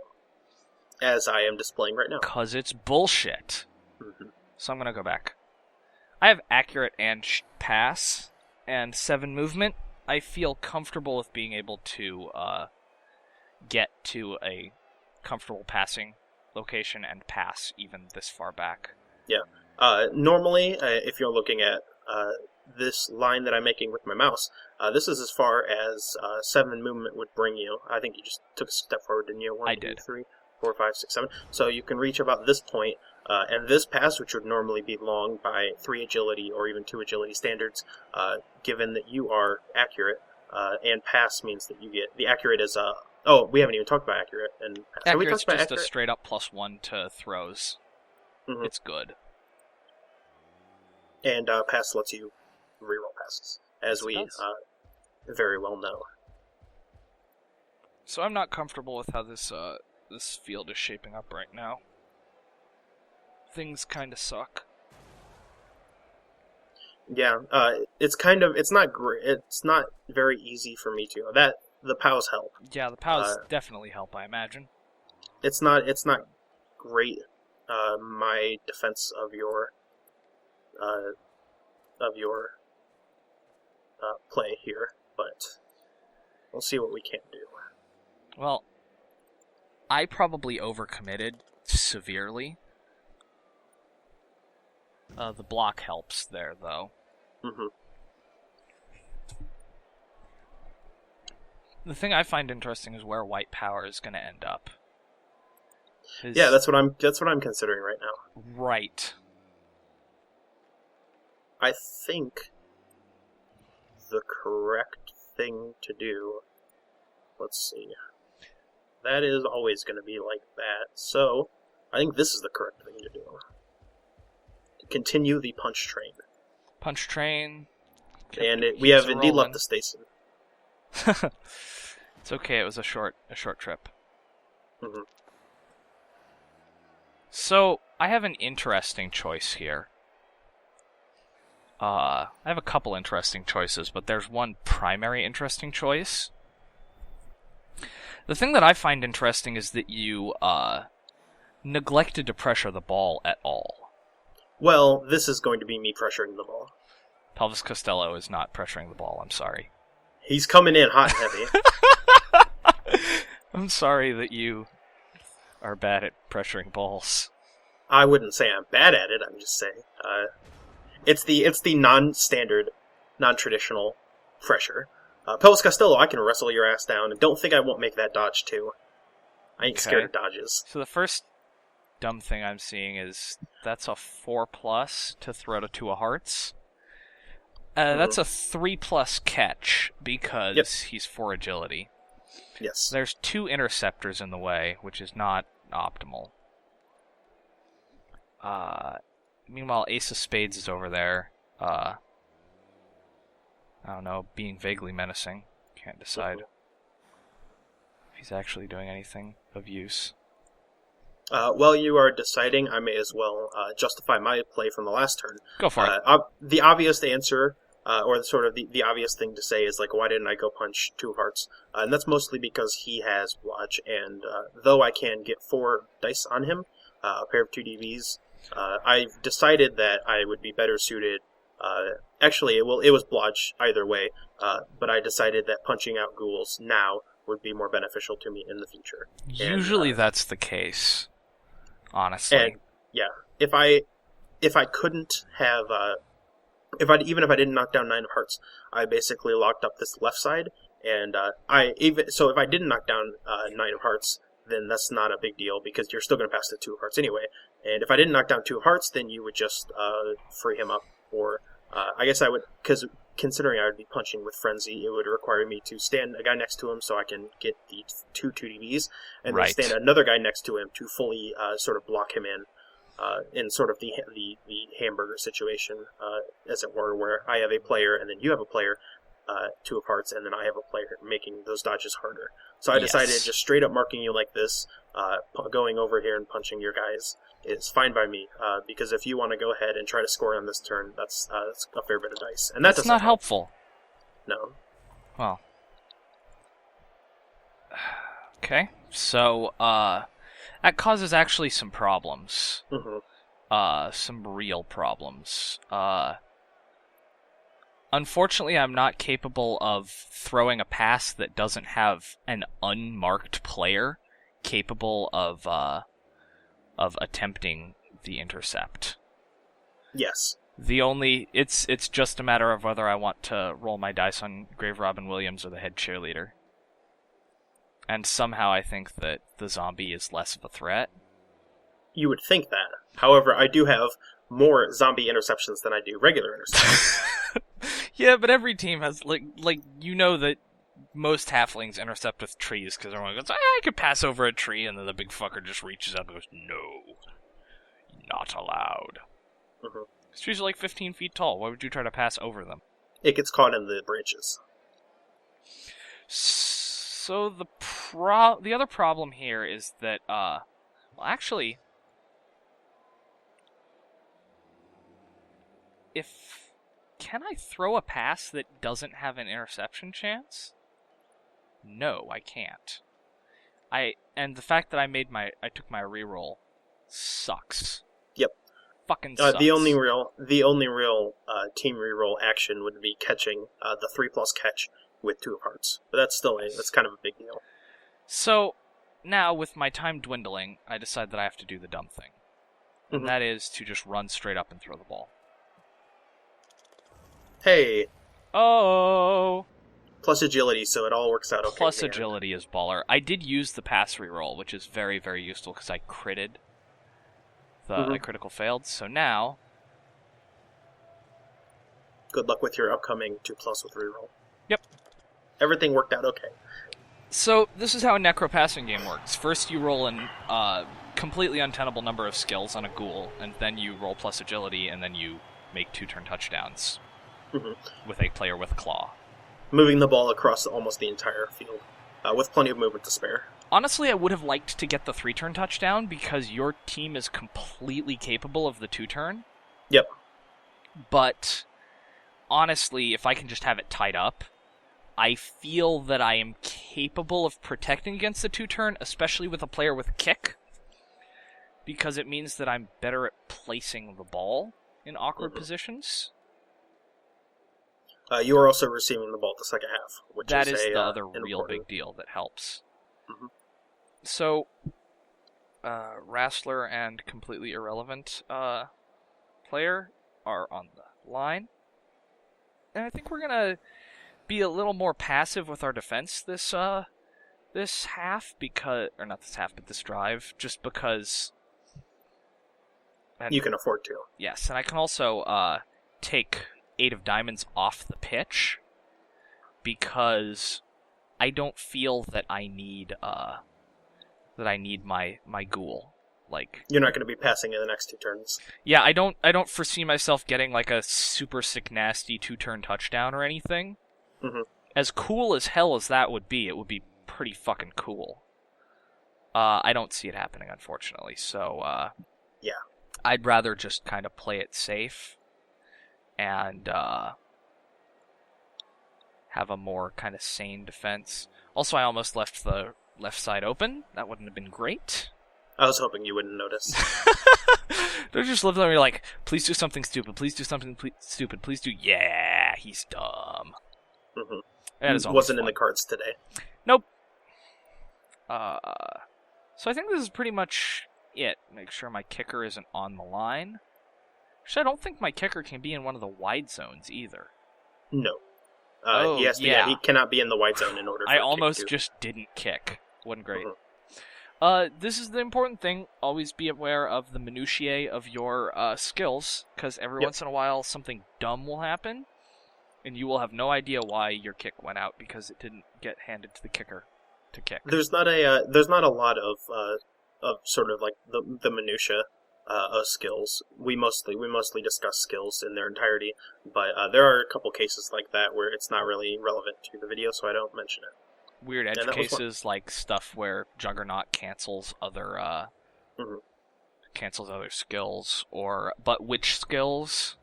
As I am displaying right now. 'Cause it's bullshit. So I'm going to go back. I have accurate and pass and 7 movement. I feel comfortable with being able to get to a comfortable passing location and pass even this far back. Yeah. Normally, if you're looking at this line that I'm making with my mouse, this is as far as 7 movement would bring you. I think you just took a step forward, didn't you? 1, I 2, did. 3, 4, 5, 6, 7. So you can reach about this point, and this pass, which would normally be long by 3 agility or even 2 agility standards, given that you are accurate, and pass means that you get... The accurate is... oh, we haven't even talked about accurate. And Accurate's just a straight up +1 to throws. Mm-hmm. It's good. And pass lets you reroll passes, as we very well know. So I'm not comfortable with how this field is shaping up right now. Things kind of suck. Yeah, it's not great. It's not very easy for me to. The POWs help. Yeah, the POWs definitely help, I imagine. It's not great. My defense of your play here, but we'll see what we can do. Well, I probably overcommitted severely. The block helps there, though. Mm-hmm. The thing I find interesting is where white power is going to end up. Yeah, that's what I'm considering right now. Right. I think the correct thing to do. Let's see. That is always going to be like that. So, I think this is the correct thing to do. To continue the punch train. Punch train. And we have indeed left the station. It's okay. It was a short trip. Mm-hmm. So I have an interesting choice here. I have a couple interesting choices, but there's one primary interesting choice. The thing that I find interesting is that you neglected to pressure the ball at all. Well, this is going to be me pressuring the ball. Pelvis Costello is not pressuring the ball. I'm sorry. He's coming in hot and heavy. I'm sorry that you are bad at pressuring balls. I wouldn't say I'm bad at it. I'm just saying it's the non-standard, non-traditional pressure. Pelvis Costello, I can wrestle your ass down, and don't think I won't make that dodge too. I ain't scared of dodges. So the first dumb thing I'm seeing is that's a 4+ to throw to 2 of hearts. That's a 3+ catch because he's 4 agility. Yes. There's 2 interceptors in the way, which is not optimal. Meanwhile, Ace of Spades is over there. I don't know, being vaguely menacing. Can't decide if he's actually doing anything of use. While you are deciding, I may as well justify my play from the last turn. Go for it. The obvious answer, or sort of the obvious thing to say is, like, why didn't I go punch 2 hearts? And that's mostly because he has Blotch, and though I can get 4 dice on him, a pair of 2 DVs, I've decided that I would be better suited. Actually, it was Blotch either way, but I decided that punching out ghouls now would be more beneficial to me in the future. Usually that's the case, honestly. And yeah, if I couldn't have, even if I didn't knock down 9 of hearts, I basically locked up this left side, and if I didn't knock down 9 of hearts, then that's not a big deal because you're still going to pass the 2 of hearts anyway. And if I didn't knock down 2 of hearts, then you would just free him up, or I guess I would, because considering I would be punching with Frenzy, it would require me to stand a guy next to him so I can get the 2 2DVs, and then stand another guy next to him to fully sort of block him in sort of the hamburger situation, as it were, where I have a player and then you have a player, 2 of hearts, and then I have a player making those dodges harder. So I decided just straight up marking you like this, going over here and punching your guys is fine by me, because if you want to go ahead and try to score on this turn, that's a fair bit of dice. And that's not helpful. No. Well. Okay, so that causes actually some problems. Mm-hmm. Some real problems. Unfortunately, I'm not capable of throwing a pass that doesn't have an unmarked player capable of attempting the intercept. Yes. It's just a matter of whether I want to roll my dice on Grave Robin Williams or the head cheerleader. And somehow I think that the zombie is less of a threat. You would think that. However, I do have more zombie interceptions than I do regular interceptions. Yeah, but every team has, like that most halflings intercept with trees, because everyone goes, I could pass over a tree, and then the big fucker just reaches up and goes, no, not allowed. Mm-hmm. These trees are like 15 feet tall. Why would you try to pass over them? It gets caught in the branches. So the other problem here is that, actually, can I throw a pass that doesn't have an interception chance? No, I can't. And the fact that I took my reroll sucks. Yep. Fucking sucks. The only real team reroll action would be catching the 3+ catch with 2 of hearts. But that's kind of a big deal. So now with my time dwindling, I decide that I have to do the dumb thing. And that is to just run straight up and throw the ball. Hey. Oh. Plus agility, so it all works out okay. Plus agility is baller. I did use the pass reroll, which is very, very useful because I critted. The critical failed, so now... Good luck with your upcoming 2+ with reroll. Yep. Everything worked out okay. So, this is how a necro passing game works. First you roll a completely untenable number of skills on a ghoul, and then you roll plus agility, and then you make 2-turn touchdowns. With a player with claw. Moving the ball across almost the entire field, with plenty of movement to spare. Honestly, I would have liked to get the 3-turn touchdown, because your team is completely capable of the 2-turn. Yep. But, honestly, if I can just have it tied up, I feel that I am capable of protecting against the 2-turn, especially with a player with kick, because it means that I'm better at placing the ball in awkward positions. You are also receiving the ball the second half, which that is the other important. real big deal that helps. So, Wrestler and completely irrelevant player are on the line. And I think we're going to be a little more passive with our defense this half, because... Or not this half, but this drive, just because... You can afford to. Yes, and I can also take 8 of diamonds off the pitch, because I don't feel that I need my ghoul. Like, you're not going to be passing in the next 2 turns. Yeah, I don't foresee myself getting like a super sick nasty 2-turn touchdown or anything. As cool as hell as that would be, it would be pretty fucking cool. I don't see it happening, unfortunately. So yeah, I'd rather just kind of play it safe and have a more kind of sane defense. Also, I almost left the left side open. That wouldn't have been great. I was hoping you wouldn't notice. Don't just live there and you're like, please do something stupid, please do something stupid, please do... Yeah, he's dumb. That is wasn't fun. In the cards today. Nope. So I think this is pretty much it. Make sure my kicker isn't on the line. Actually, I don't think my kicker can be in one of the wide zones either. No. He cannot be in the wide zone in order for I almost just didn't kick. Wasn't great. This is the important thing. Always be aware of the minutiae of your skills, because every once in a while something dumb will happen, and you will have no idea why your kick went out because it didn't get handed to the kicker to kick. There's not a lot of sort of like the minutia of skills. We mostly discuss skills in their entirety, but there are a couple cases like that where it's not really relevant to the video, so I don't mention it. Weird edge cases like stuff where Juggernaut cancels other skills, but which skills?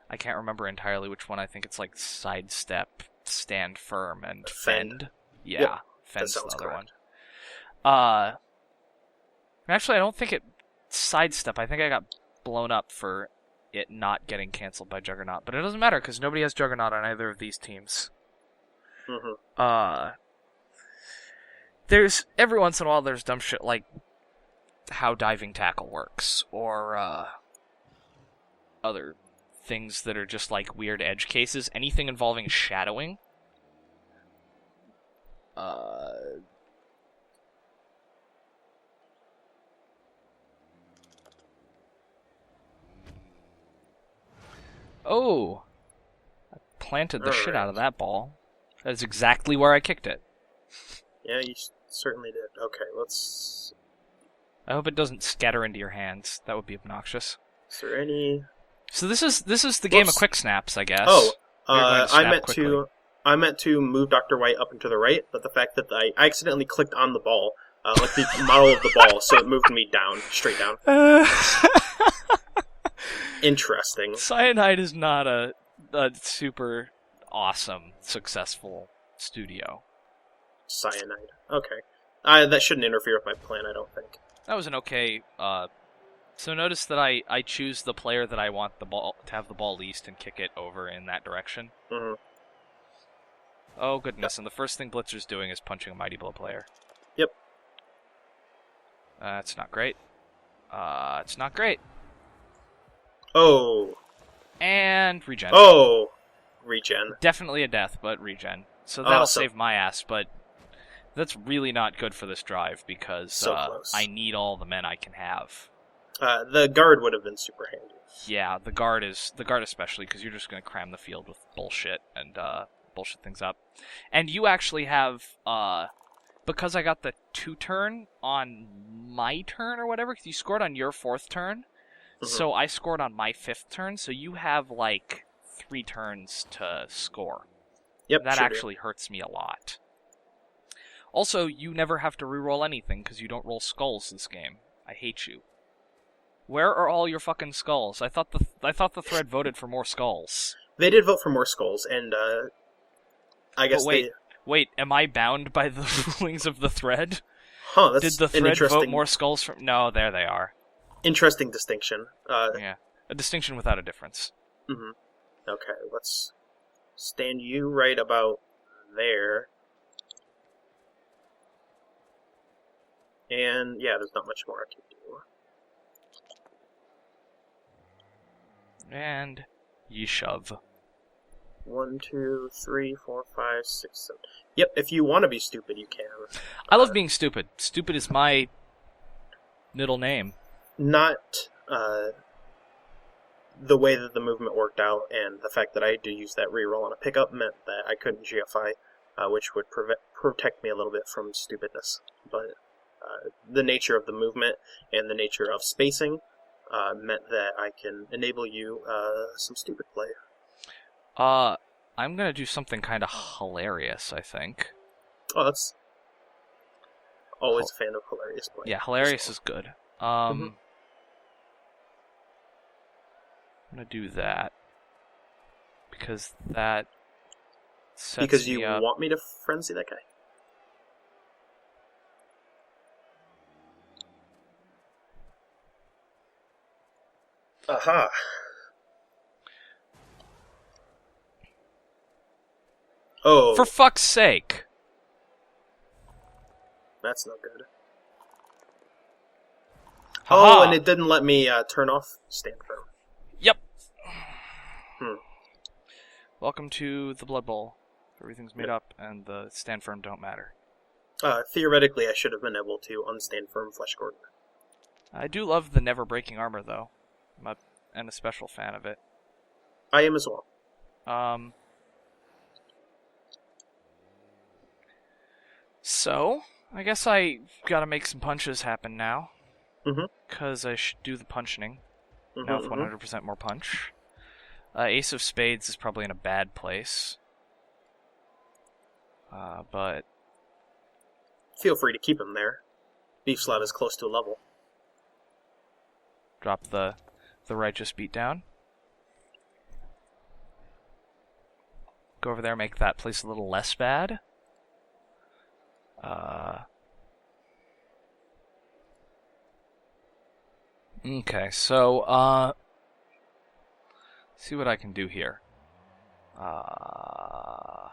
I can't remember entirely which one. I think it's like sidestep, stand firm, and fend. Yeah, yep. fend's the other one. Actually, I don't think it sidestep. I think I got blown up for it not getting canceled by Juggernaut, but it doesn't matter because nobody has Juggernaut on either of these teams. There's every once in a while there's dumb shit like how diving tackle works or other things that are just like weird edge cases. Anything involving shadowing. Oh! I planted the shit out of that ball. That is exactly where I kicked it. Yeah, you certainly did. Okay, let's... I hope it doesn't scatter into your hands. That would be obnoxious. Is there any... So this is the game of quick snaps, I guess. Oh, I meant to move Dr. White up and to the right, but the fact that I accidentally clicked on the ball, like the model of the ball, so it moved me down, straight down. Interesting. Cyanide is not a super awesome, successful studio. Cyanide. Okay. That shouldn't interfere with my plan, I don't think. That was an okay... So notice that I choose the player that I want the ball to have the ball least and kick it over in that direction. Mm-hmm. Oh, goodness. And the first thing Blitzer's doing is punching a Mighty Blow player. Yep. It's not great. It's not great. Oh. And regen. Oh. Regen. Definitely a death, but regen. So that'll save my ass, but that's really not good for this drive because I need all the men I can have. The guard would have been super handy. Yeah, the guard especially, because you're just going to cram the field with bullshit and bullshit things up. And you actually have, because I got the 2-turn on my turn or whatever, because you scored on your 4th turn, so I scored on my 5th turn, so you have, 3 turns to score. Yep, that actually hurts me a lot. Also, you never have to reroll anything, because you don't roll skulls this game. I hate you. Where are all your fucking skulls? I thought the thread voted for more skulls. They did vote for more skulls, and I guess Wait, am I bound by the rulings of the thread? Huh, that's Did the thread vote more skulls from... No, there they are. Interesting distinction. Yeah, a distinction without a difference. Mm-hmm. Okay, let's stand you right about there. And, yeah, there's not much more I can do. And you shove. 1, 2, 3, 4, 5, 6, 7. Yep, if you want to be stupid, you can. I love being stupid. Stupid is my middle name. Not the way that the movement worked out, and the fact that I had to use that reroll on a pickup meant that I couldn't GFI, which would protect me a little bit from stupidness. But the nature of the movement and the nature of spacing meant that I can enable you some stupid play. I'm gonna do something kind of hilarious, I think. Oh, that's always a fan of hilarious play. Yeah, hilarious is good. I'm gonna do that because that sets because you me up. Want me to frenzy that guy? Aha. Oh. For fuck's sake. That's no good. Ha-ha. Oh, and it didn't let me turn off stand firm. Yep. Welcome to the Blood Bowl. Everything's made up, and the stand firm don't matter. Theoretically, I should have been able to unstand firm Flesh Gordon. I do love the never breaking armor, though. I'm a special fan of it. I am as well. So, I guess I gotta make some punches happen now. Because I should do the punching. Now with 100% more punch. Ace of Spades is probably in a bad place. But... Feel free to keep him there. Beef Slab is close to a level. Drop the righteous beatdown. Go over there, make that place a little less bad. Okay, so, see what I can do here. I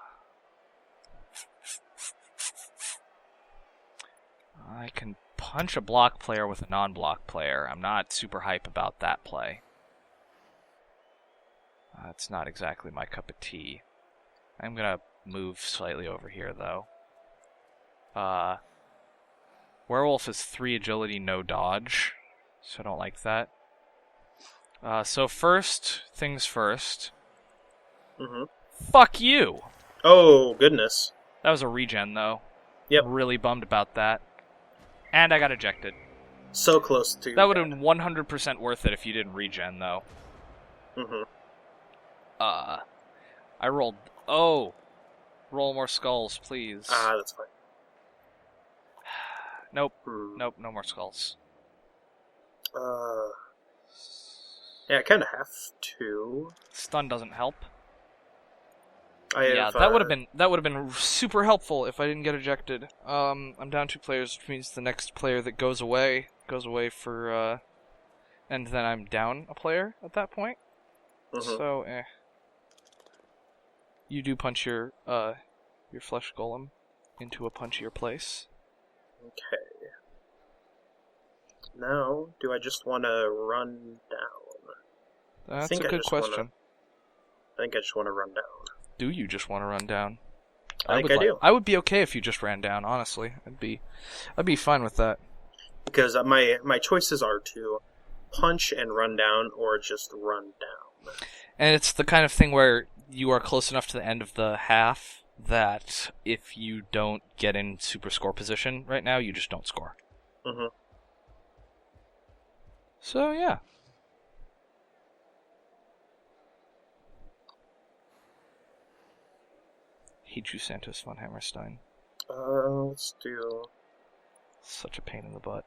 can punch a block player with a non-block player. I'm not super hype about that play. It's not exactly my cup of tea. I'm gonna move slightly over here, though. Werewolf is 3 agility, no dodge, so I don't like that. So first things first. Mm-hmm. Fuck you! Oh, goodness. That was a regen, though. Yep. I'm really bummed about that. And I got ejected. So close to... That would have been 100% worth it if you didn't regen, though. Mm-hmm. I rolled... Oh! Roll more skulls, please. That's fine. Nope. Nope, no more skulls. Yeah, I kind of have to. Stun doesn't help. That would have been super helpful if I didn't get ejected. I'm down 2 players, which means the next player that goes away for and then I'm down a player at that point. Mm-hmm. So you do punch your flesh golem into a punchier place. Okay. Now, do I just want to run down? That's a good question. I think I just want to run down. Do you just want to run down? I think I do. I would be okay if you just ran down, honestly. I'd be fine with that. Because my choices are to punch and run down, or just run down. And it's the kind of thing where you are close enough to the end of the half that if you don't get in super score position right now, you just don't score. Mm-hmm. So, yeah. Hate you, Santos von Hammerstein. Let's do... Such a pain in the butt.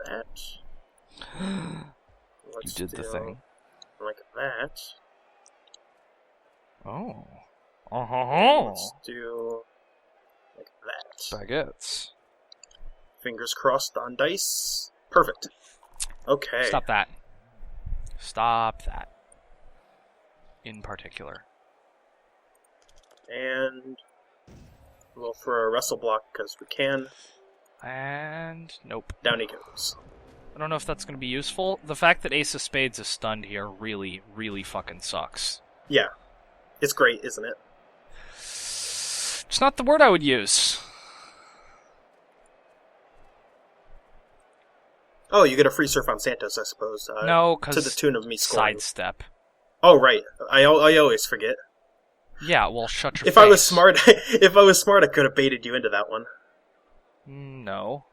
That. You did the thing. Like that. Oh. Let's do... like that. Baguettes. Fingers crossed on dice. Perfect. Okay. Stop that. Stop that. In particular. And we'll throw a wrestle block because we can. And nope. Down he goes. I don't know if that's going to be useful. The fact that Ace of Spades is stunned here really, really fucking sucks. Yeah. It's great, isn't it? It's not the word I would use. Oh, you get a free surf on Santos, I suppose. No, because to the tune of me scoring. Sidestep. Oh, right. I always forget. Yeah, well, shut your face. If I was smart, I could have baited you into that one. No.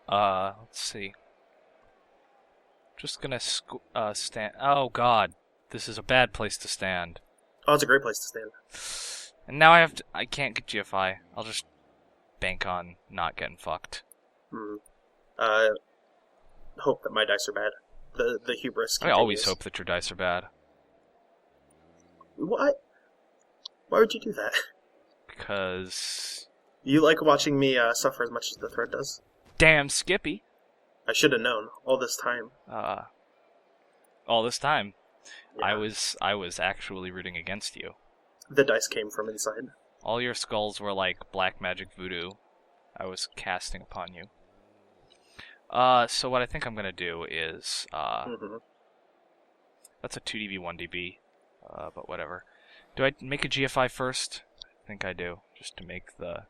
Let's see. Just gonna stand. Oh God, this is a bad place to stand. Oh, it's a great place to stand. And now I can't get GFI. I'll just bank on not getting fucked. Hope that my dice are bad. The hubris continues. I always hope that your dice are bad. What? Why would you do that? Because... You like watching me suffer as much as the threat does? Damn Skippy. I should have known all this time. All this time? Yeah. I was actually rooting against you. The dice came from inside. All your skulls were like black magic voodoo I was casting upon you. So what I think I'm gonna do is, that's a 2dB, 1dB, but whatever. Do I make a GFI first? I think I do, just to make the...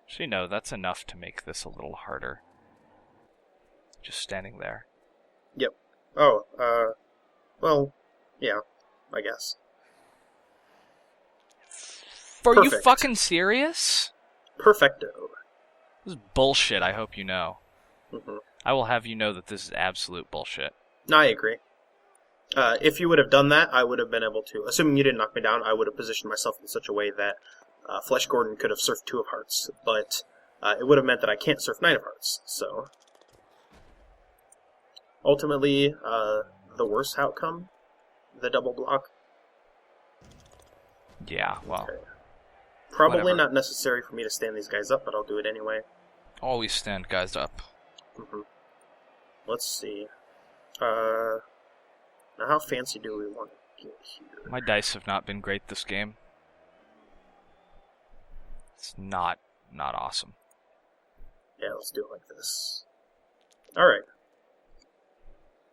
Actually, no, that's enough to make this a little harder. Just standing there. Yep. Oh, well, yeah, I guess. Are Perfect. you fucking serious? Perfecto. This is bullshit, I hope you know. Mm-hmm. I will have you know that this is absolute bullshit. No, I agree. If you would have done that, I would have been able to, assuming you didn't knock me down, I would have positioned myself in such a way that Flesh Gordon could have surfed 2 of hearts, but it would have meant that I can't surf 9 of hearts, so... Ultimately, the worst outcome, the double block. Yeah, well... Okay. Probably whatever. not necessary for me to stand these guys up, but I'll do it anyway. Always stand guys up. Mm-hmm. Let's see. Now how fancy do we want to get here? My dice have not been great this game. It's not awesome. Yeah, let's do it like this. Alright.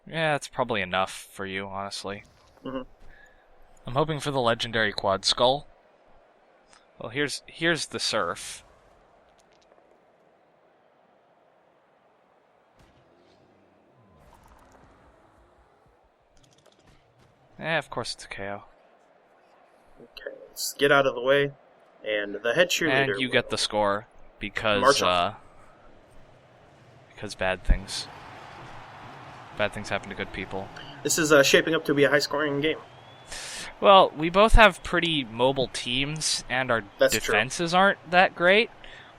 Yeah, it's probably enough for you, honestly. Mm-hmm. I'm hoping for the legendary quad skull. Well, here's the surf. Of course it's a KO. Okay, let's get out of the way. And the head cheerleader. And you get the score because march on. because bad things happen to good people. This is shaping up to be a high-scoring game. Well, we both have pretty mobile teams, and our defenses aren't that great.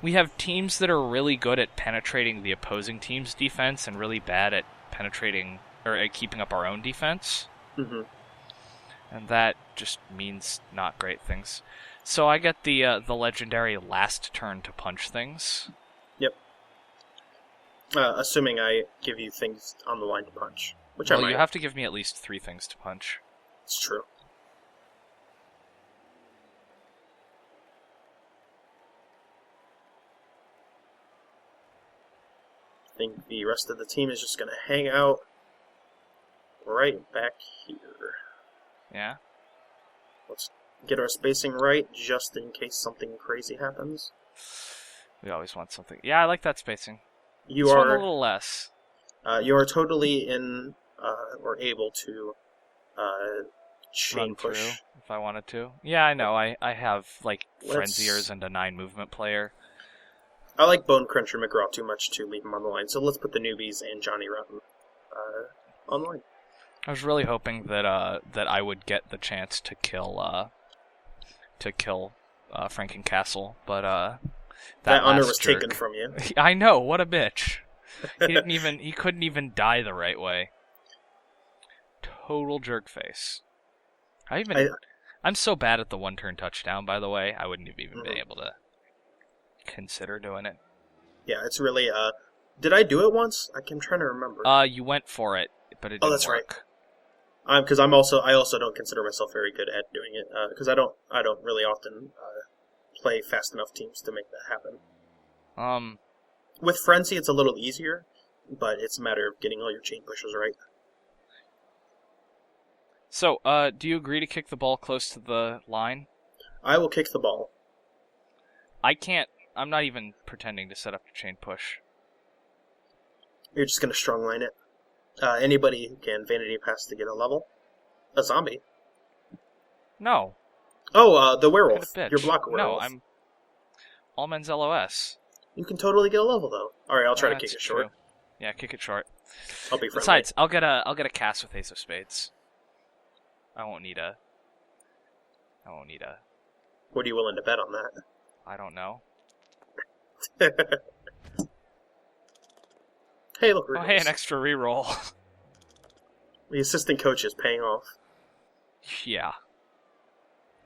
We have teams that are really good at penetrating the opposing team's defense and really bad at penetrating or at keeping up our own defense. Mm-hmm. And that just means not great things. So I get the legendary last turn to punch things. Yep. Assuming I give you things on the line to punch, which I might. You have to give me at least 3 things to punch. It's true. I think the rest of the team is just going to hang out right back here. Yeah? Let's get our spacing right, just in case something crazy happens. We always want something. Yeah, I like that spacing. You this are one a little less. You are totally in or able to chain push if I wanted to. Yeah, I know. I have like Frenziers and a 9 movement player. I like Bone Cruncher McGraw too much to leave him on the line, so let's put the newbies and Johnny Rotten on the line. I was really hoping that that I would get the chance to kill Frankencastle, but that honor was jerk, taken from you. I know, what a bitch. He couldn't even die the right way. Total jerk face. I'm so bad at the 1-turn touchdown, by the way. I wouldn't have even been able to consider doing it. Yeah, it's really did I do it once? I'm trying to remember. You went for it, but it didn't that's work. Right. Because I also don't consider myself very good at doing it because I don't really often play fast enough teams to make that happen. With Frenzy, it's a little easier, but it's a matter of getting all your chain pushes right. So, do you agree to kick the ball close to the line? I will kick the ball. I can't. I'm not even pretending to set up a chain push. You're just going to strong line it. Anybody who can vanity pass to get a level. A zombie. No. Oh, the werewolf. Your block werewolf. No, I'm all men's LOS. You can totally get a level though. All right, I'll try to kick it short. True. Yeah, kick it short. I'll be friendly. Besides, I'll get a cast with Ace of Spades. I won't need a. What are you willing to bet on that? I don't know. Hey, look. Oh, hey, an extra reroll. The assistant coach is paying off. Yeah.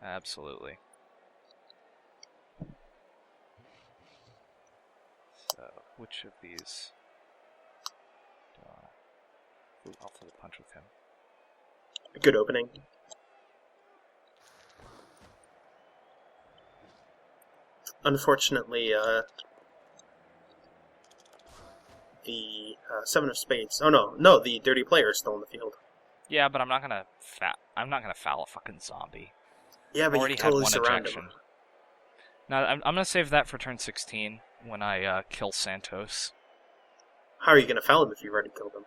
Absolutely. So, which of these? I'll throw the punch with him. A good opening. Unfortunately, the 7 of Spades. Oh no, the dirty player is still in the field. Yeah, but I'm not gonna foul a fucking zombie. Yeah, but you totally surround him. Now I'm gonna save that for turn 16 when I kill Santos. How are you gonna foul him if you've already killed him?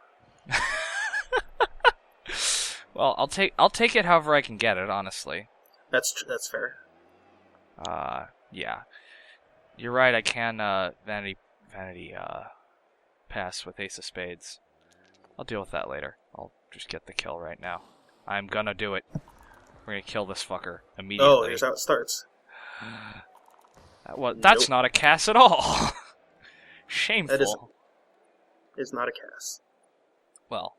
Well, I'll take it however I can get it. Honestly. That's fair. Yeah. You're right. I can vanity pass with Ace of Spades. I'll deal with that later. I'll just get the kill right now. I'm gonna do it. We're gonna kill this fucker immediately. Oh, here's how it starts. Well, that's not a cast at all. Shameful. That is not a cast. Well,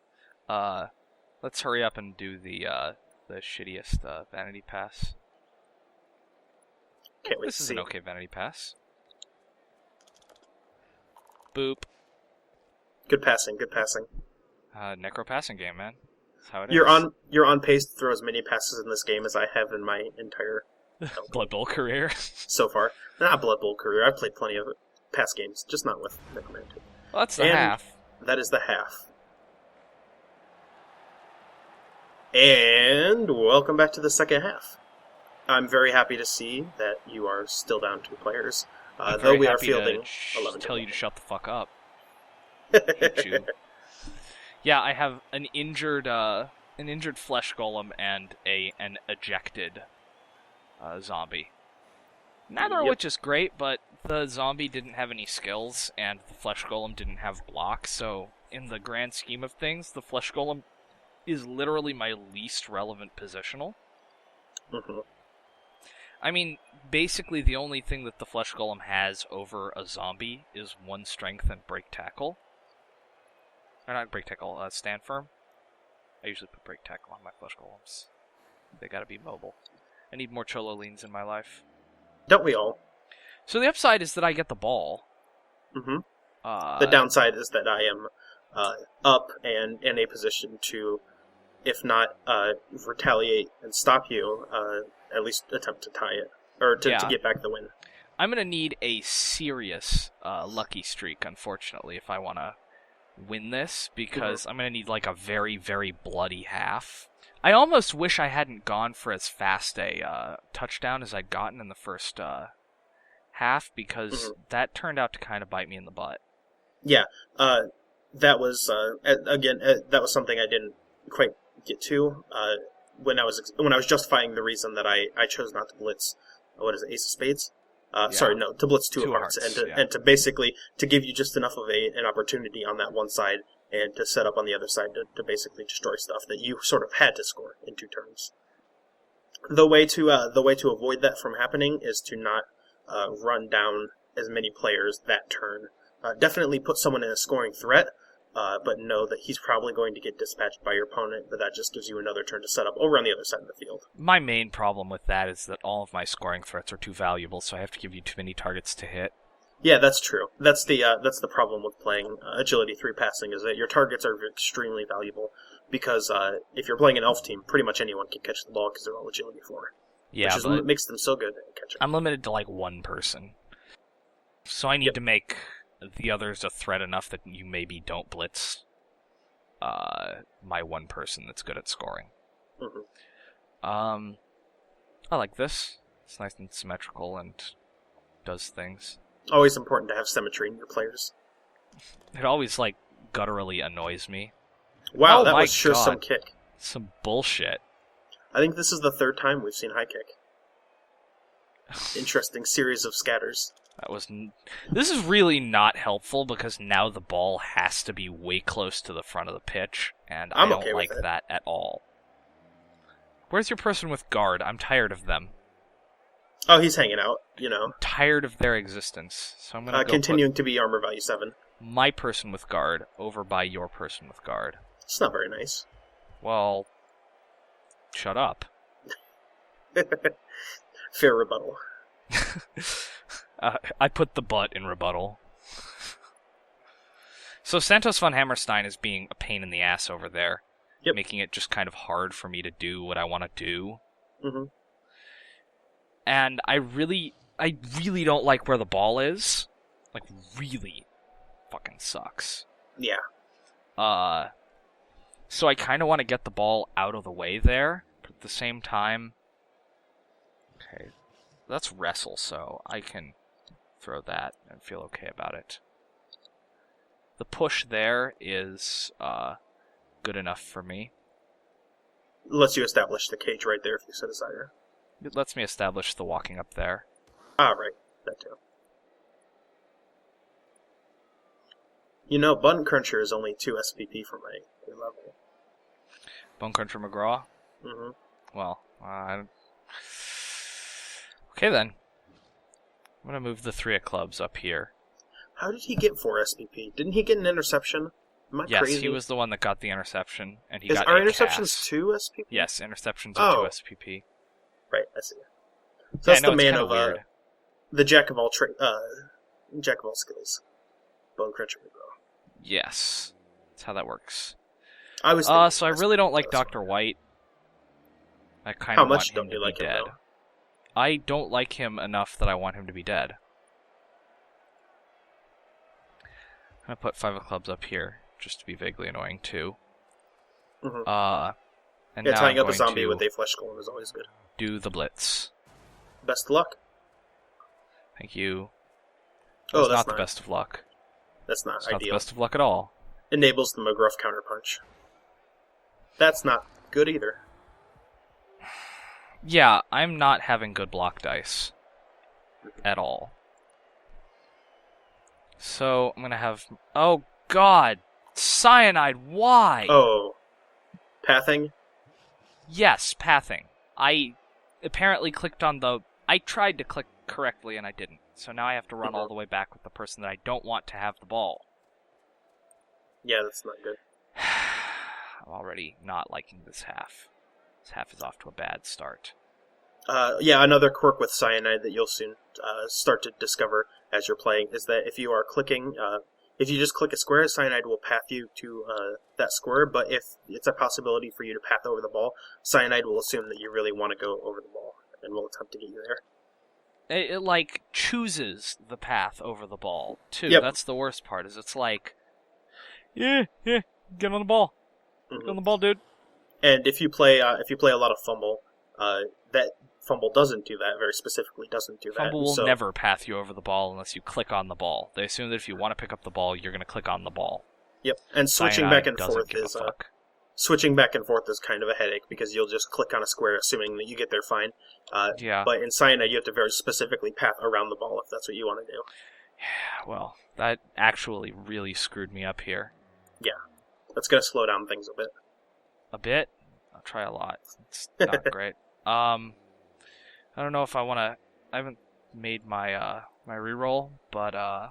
let's hurry up and do the shittiest vanity pass. Can't wait this to is see. An okay vanity pass. Boop. Good passing. Necro passing game, man. That's how it You're is. You're on pace to throw as many passes in this game as I have in my entire Blood Bowl career. so far. Not Blood Bowl career. I've played plenty of pass games, just not with Necromantic. Well, that's the half. That is the half. And welcome back to the second half. I'm very happy to see that you are still down 2 players, though we are fielding 11. Tell you to shut the fuck up. Hate you. Yeah, I have an injured flesh golem and an ejected zombie. Neither of which is great, but the zombie didn't have any skills, and the flesh golem didn't have block. So, in the grand scheme of things, the flesh golem is literally my least relevant positional. Mm-hmm. I mean, basically the only thing that the flesh golem has over a zombie is 1 strength and break tackle. Or not break tackle, stand firm. I usually put break tackle on my flesh golems. They gotta be mobile. I need more Chololines in my life. Don't we all? So the upside is that I get the ball. Mm-hmm. The downside is that I am up and in a position to, if not retaliate and stop you, at least attempt to tie it. Or to get back the win. I'm gonna need a serious lucky streak, unfortunately, if I want to win this, because I'm going to need like a very, very bloody half. I almost wish I hadn't gone for as fast a touchdown as I'd gotten in the first half, because that turned out to kind of bite me in the butt. Yeah, that was, that was something I didn't quite get to when I was justifying the reason that I chose not to blitz, what is it, Ace of Spades? Sorry, no, to blitz two of hearts, and to basically to give you just enough of an opportunity on that one side, and to set up on the other side to basically destroy stuff that you sort of had to score in 2 turns. The way to avoid that from happening is to not run down as many players that turn. Definitely put someone in a scoring threat, but know that he's probably going to get dispatched by your opponent, but that just gives you another turn to set up over on the other side of the field. My main problem with that is that all of my scoring threats are too valuable, so I have to give you too many targets to hit. Yeah, that's true. That's the problem with playing Agility 3 passing, is that your targets are extremely valuable, because if you're playing an elf team, pretty much anyone can catch the ball because they're all Agility 4. Yeah, which makes them so good at catching. I'm limited to like 1 person. So I need to make the others a threat enough that you maybe don't blitz my 1 person that's good at scoring. Mm-hmm. I like this. It's nice and symmetrical and does things. Always important to have symmetry in your players. It always, like, gutturally annoys me. Wow, that was sure some kick. Some bullshit. I think this is the 3rd time we've seen high kick. Interesting series of scatters. This is really not helpful, because now the ball has to be way close to the front of the pitch, and I don't like that at all. Where's your person with guard? I'm tired of them. Oh, he's hanging out, you know. I'm tired of their existence, so I'm gonna continuing to be armor value 7. My person with guard over by your person with guard. It's not very nice. Well, shut up. Fair rebuttal. I put the butt in rebuttal. So Santos von Hammerstein is being a pain in the ass over there, making it just kind of hard for me to do what I want to do. Mm-hmm. And I really don't like where the ball is. Like, really fucking sucks. Yeah. So I kind of want to get the ball out of the way there, but at the same time... Okay, that's wrestle, so I can throw that and feel okay about it. The push there is good enough for me. Lets you establish the cage right there if you so desire. It lets me establish the walking up there. Ah, right. That too. You know, Button Cruncher is only 2 SPP for my level. Bone Cruncher McGraw? Mm-hmm. Well, okay then. I'm going to move the 3 of clubs up here. How did he get 4 SPP? Didn't he get an interception? Am I crazy? Yes, he was the one that got the interception, and he got our interceptions 2 SPP? Yes, interceptions are 2 SPP. Right, I see. So that's the man of weird. The jack of all skills. Bone Cruncher McGraw. Yes, that's how that works. So I really don't like Dr. White. I kind of want much him don't to you be like dead. him, though? I don't like him enough that I want him to be dead. I'm gonna put 5 of clubs up here, just to be vaguely annoying too. Mm-hmm. And Yeah, now tying I'm up a going zombie to with a flesh golem is always good. do the blitz. Best of luck. Thank you. Oh, That's that's not the best of luck. That's not It's not the ideal. best of luck at all. Enables the McGruff counterpunch. That's not good either. Yeah, I'm not having good block dice. At all. So, I'm gonna have... Oh, God! Cyanide, why? Oh. Pathing? Yes, pathing. I apparently clicked on the... I tried to click correctly and I didn't. So now I have to run all the way back with the person that I don't want to have the ball. Yeah, that's not good. I'm already not liking this half. This half is off to a bad start. Yeah, another quirk with Cyanide that you'll soon start to discover as you're playing is that if you are clicking, if you just click a square, Cyanide will path you to that square, but if it's a possibility for you to path over the ball, Cyanide will assume that you really want to go over the ball and will attempt to get you there. It like, chooses the path over the ball, too. Yep. That's the worst part, is it's like, yeah, get on the ball. Mm-hmm. Get on the ball, dude. And if you play a lot of Fumble, that Fumble doesn't do that, very specifically doesn't do that. Fumble will never path you over the ball unless you click on the ball. They assume that if you want to pick up the ball, you're going to click on the ball. Yep, and switching Cyanide back and forth give a is fuck. switching back and forth is kind of a headache because you'll just click on a square assuming that you get there fine. Yeah. But in Cyanide, you have to very specifically path around the ball if that's what you want to do. Yeah, well, that actually really screwed me up here. Yeah, that's going to slow down things a bit. A bit? I'll try a lot. It's not great. I don't know if I want to... I haven't made my my reroll, but I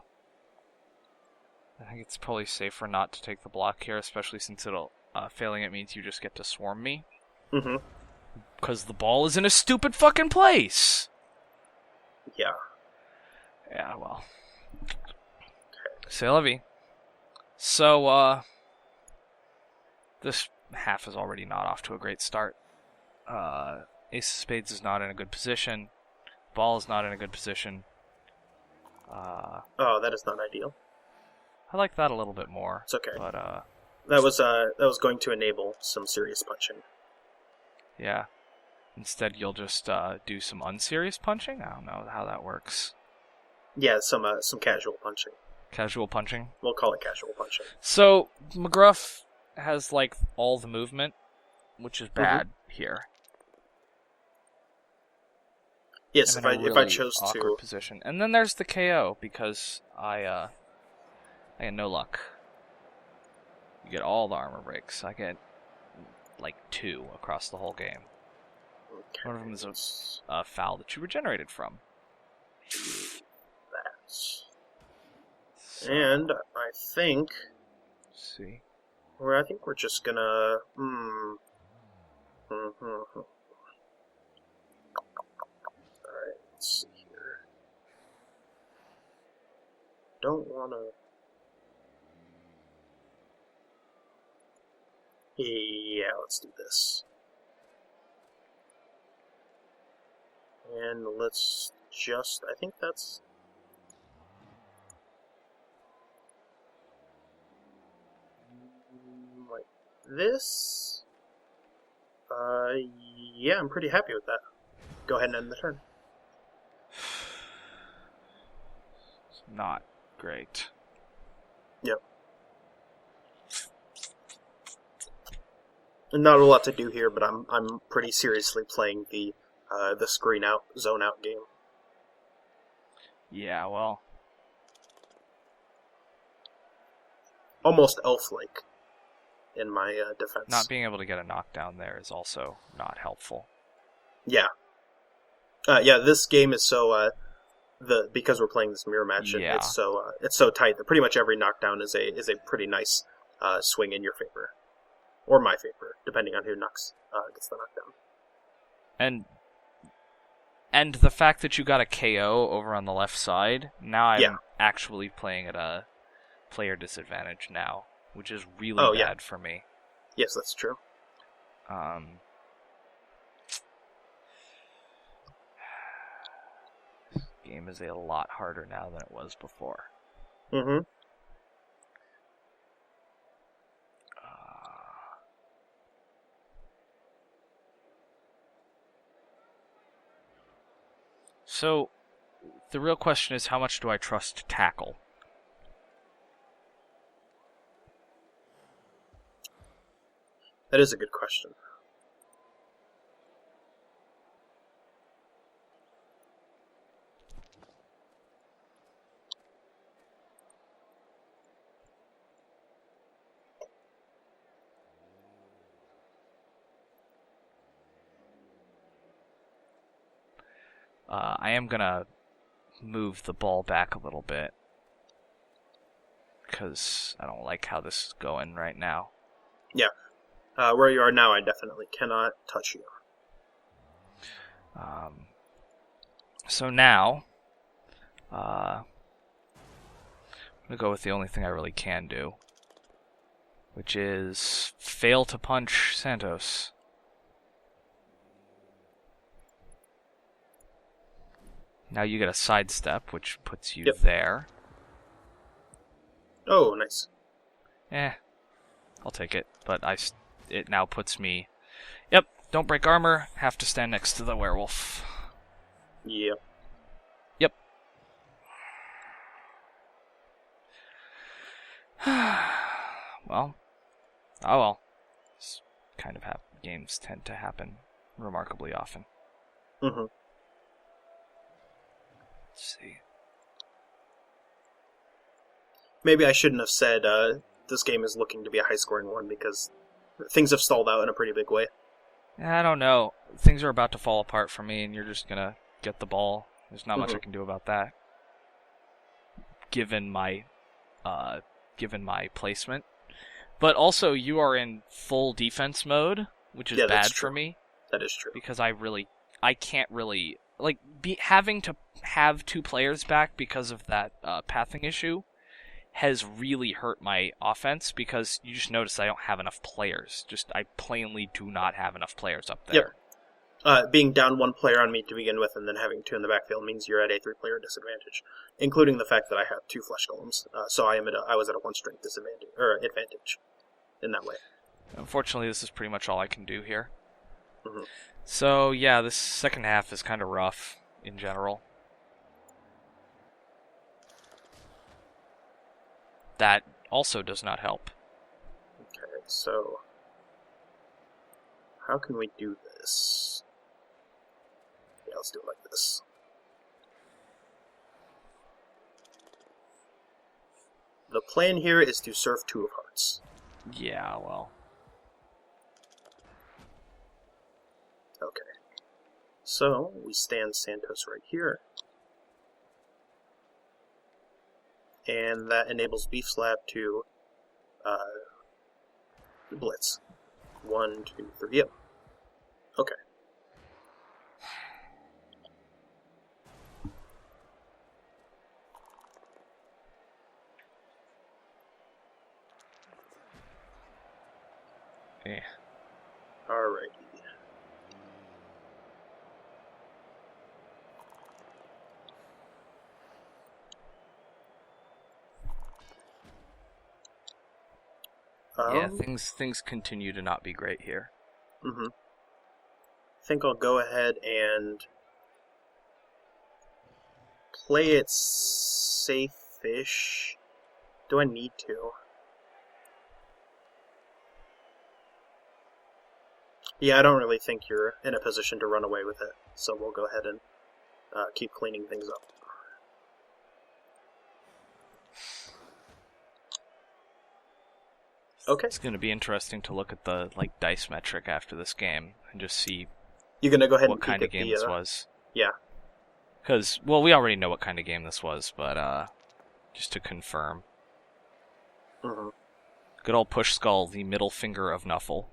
think it's probably safer not to take the block here, especially since it'll failing it means you just get to swarm me. Mm-hmm. Because the ball is in a stupid fucking place! Yeah. Yeah, well. C'est la vie. So, this half is already not off to a great start. Ace of Spades is not in a good position. Ball is not in a good position. Oh, that is not ideal. I like that a little bit more. It's okay. But, that was going to enable some serious punching. yeah. Instead, you'll just do some unserious punching? I don't know how that works. Yeah, some casual punching. Casual punching? We'll call it casual punching. So, McGruff has, like, all the movement, which is bad here. Yes, I'm in a if really I chose awkward to position. And then there's the KO, because I get no luck. You get all the armor breaks. I get, like, 2 across the whole game. Okay. One of them is a foul that you regenerated from. That. So, And I think let's see. I think we're just gonna Alright, let's see here. Don't wanna Yeah, let's do this. And let's just I think that's like this. Yeah, I'm pretty happy with that. Go ahead and end the turn. It's not great. Yep. Not a lot to do here, but I'm pretty seriously playing the screen out, zone out game. Yeah, well, Almost elf-like in my defense. not being able to get a knockdown there is also not helpful. Yeah. Yeah, this game is so because we're playing this mirror match, Yeah. it's so tight that pretty much every knockdown is a pretty nice swing in your favor, or my favor, depending on who gets the knockdown. And the fact that you got a KO over on the left side, now I'm actually playing at a player disadvantage now, which is really bad for me. Yes, that's true. This game is a lot harder now than it was before. Mm-hmm. So, the real question is, how much do I trust tackle? That is a good question. I am gonna move the ball back a little bit, because I don't like how this is going right now. Yeah. Where you are now, I definitely cannot touch you. So now, I'm gonna go with the only thing I really can do, which is fail to punch Santos. Now you get a sidestep, which puts you there. Oh, nice. I'll take it. But it now puts me... Yep, don't break armor, have to stand next to the werewolf. Yep. Yep. Well. Oh well. This kind of games tend to happen remarkably often. Mm-hmm. Let's see. Maybe I shouldn't have said this game is looking to be a high-scoring one, because things have stalled out in a pretty big way. I don't know. Things are about to fall apart for me, and you're just gonna get the ball. There's not much I can do about that. Given my placement. But also, you are in full defense mode, which is bad for me. That is true. Because I can't really... having to have two players back because of that pathing issue has really hurt my offense, because you just notice I don't have enough players. I plainly do not have enough players up there. Yep. Being down one player on me to begin with and then having two in the backfield means you're at a 3-player disadvantage, including the fact that I have 2 flesh golems. So I was at a 1-strength disadvantage, or advantage, in that way. Unfortunately, this is pretty much all I can do here. Mm-hmm. So yeah, this second half is kind of rough in general. That also does not help. Okay, so how can we do this? Yeah, let's do it like this. The plan here is to serve 2 of hearts. Yeah, well. Okay. So, we stand Santos right here. And that enables Beef Slab to blitz. 1, 2, 3, yep. Okay. Yeah. Alrighty. Yeah, things continue to not be great here. Mm-hmm. I think I'll go ahead and play it safe-ish. Do I need to? Yeah, I don't really think you're in a position to run away with it, so we'll go ahead and keep cleaning things up. Okay. It's going to be interesting to look at the dice metric after this game and just see You're gonna go ahead what and kind of game this was. Yeah. Because, well, we already know what kind of game this was, but just to confirm. Mm-hmm. Good old Push Skull, the middle finger of Nuffle.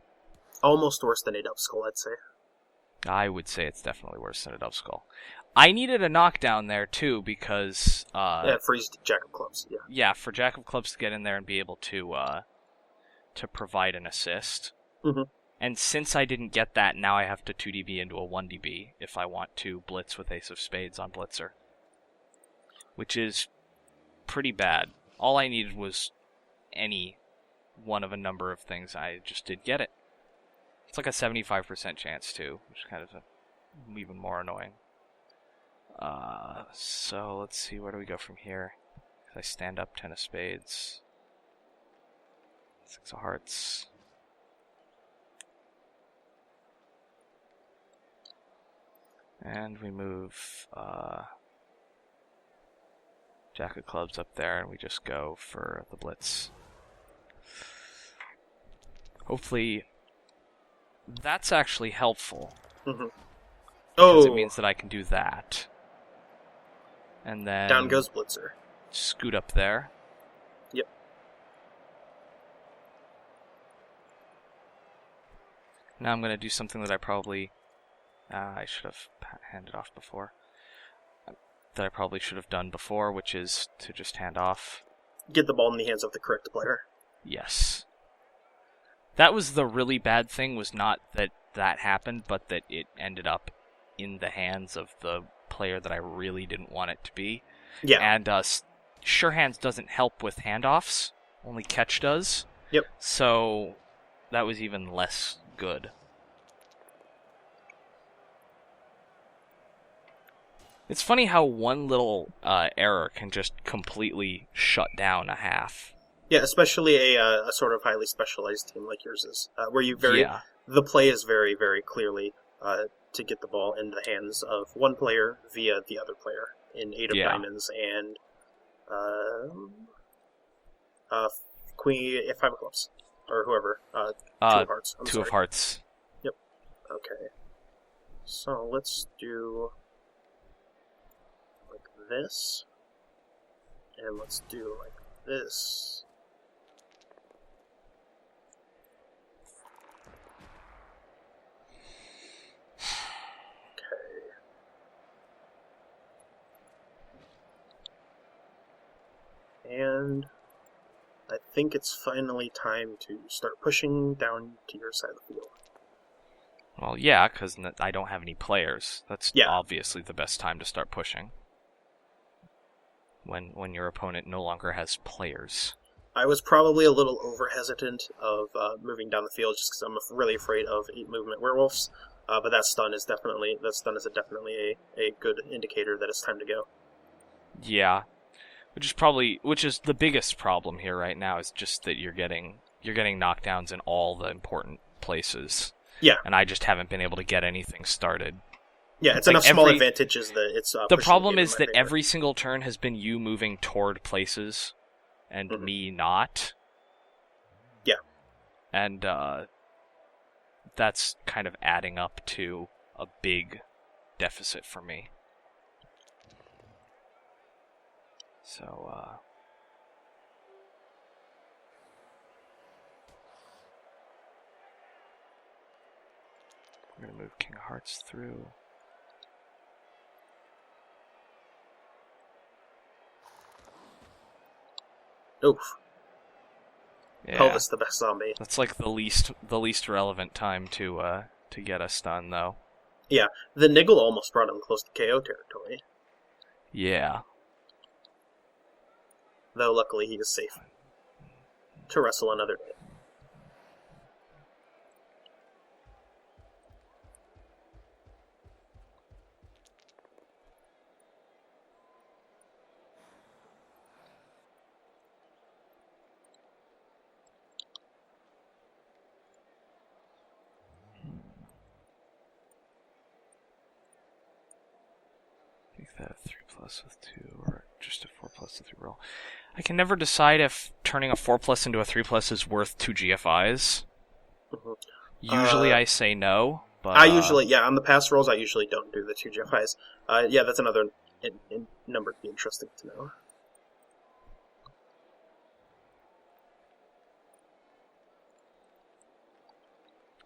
Almost worse than a Dub Skull, I'd say. I would say it's definitely worse than a Dub Skull. I needed a knockdown there, too, because... freeze Jack of Clubs, yeah. Yeah, for Jack of Clubs to get in there and be able to provide an assist. Mm-hmm. And since I didn't get that, now I have to 2db into a 1db if I want to blitz with Ace of Spades on Blitzer. Which is pretty bad. All I needed was any one of a number of things. I just did get it. It's like a 75% chance, too, which is kind of even more annoying. So let's see, where do we go from here? I stand up, 10 of spades. 6 of hearts. And we move Jack of clubs up there, and we just go for the blitz. Hopefully, that's actually helpful. Mm-hmm. Because it means that I can do that. And then... down goes Blitzer. Scoot up there. Yep. Now I'm going to do something that I probably... I should have handed off before. That I probably should have done before, which is to just hand off. Get the ball in the hands of the correct player. Yes. That was the really bad thing, was not that that happened, but that it ended up in the hands of the player that I really didn't want it to be. Yeah. And sure hands doesn't help with handoffs, only catch does. Yep. So that was even less good. It's funny how one little error can just completely shut down a half. Yeah, especially a sort of highly specialized team like yours is, where you Yeah. the play is very, very clearly to get the ball into the hands of one player via the other player in 8 of diamonds and queen, 5 of clubs, or whoever, 2 of hearts. Two of hearts. Yep. Okay. So let's do like this, and let's do like this. And I think it's finally time to start pushing down to your side of the field. Well, yeah, because I don't have any players. That's obviously the best time to start pushing. When your opponent no longer has players. I was probably a little over-hesitant of moving down the field just because I'm really afraid of 8 movement werewolves. But that stun is definitely a good indicator that it's time to go. Yeah. Which is the biggest problem here right now, is just that you're getting knockdowns in all the important places. Yeah. And I just haven't been able to get anything started. Yeah, it's like enough small advantages that it's the problem is that every single turn has been you moving toward places and me not. Yeah. And that's kind of adding up to a big deficit for me. So, we're going to move King of Hearts through. Oof. Yeah. Pelvis the best zombie. That's like the least relevant time to get a stun, though. Yeah, the Niggle almost brought him close to KO territory. Yeah. Though luckily he is safe to wrestle another day. Make that a 3+ with 2, or just a 4+ with 3 roll. I can never decide if turning a 4+ into a 3+ is worth 2 GFIs. Mm-hmm. Usually I say no, but... I usually, on the pass rolls, I usually don't do the 2 GFIs. Yeah, that's another number to be interesting to know.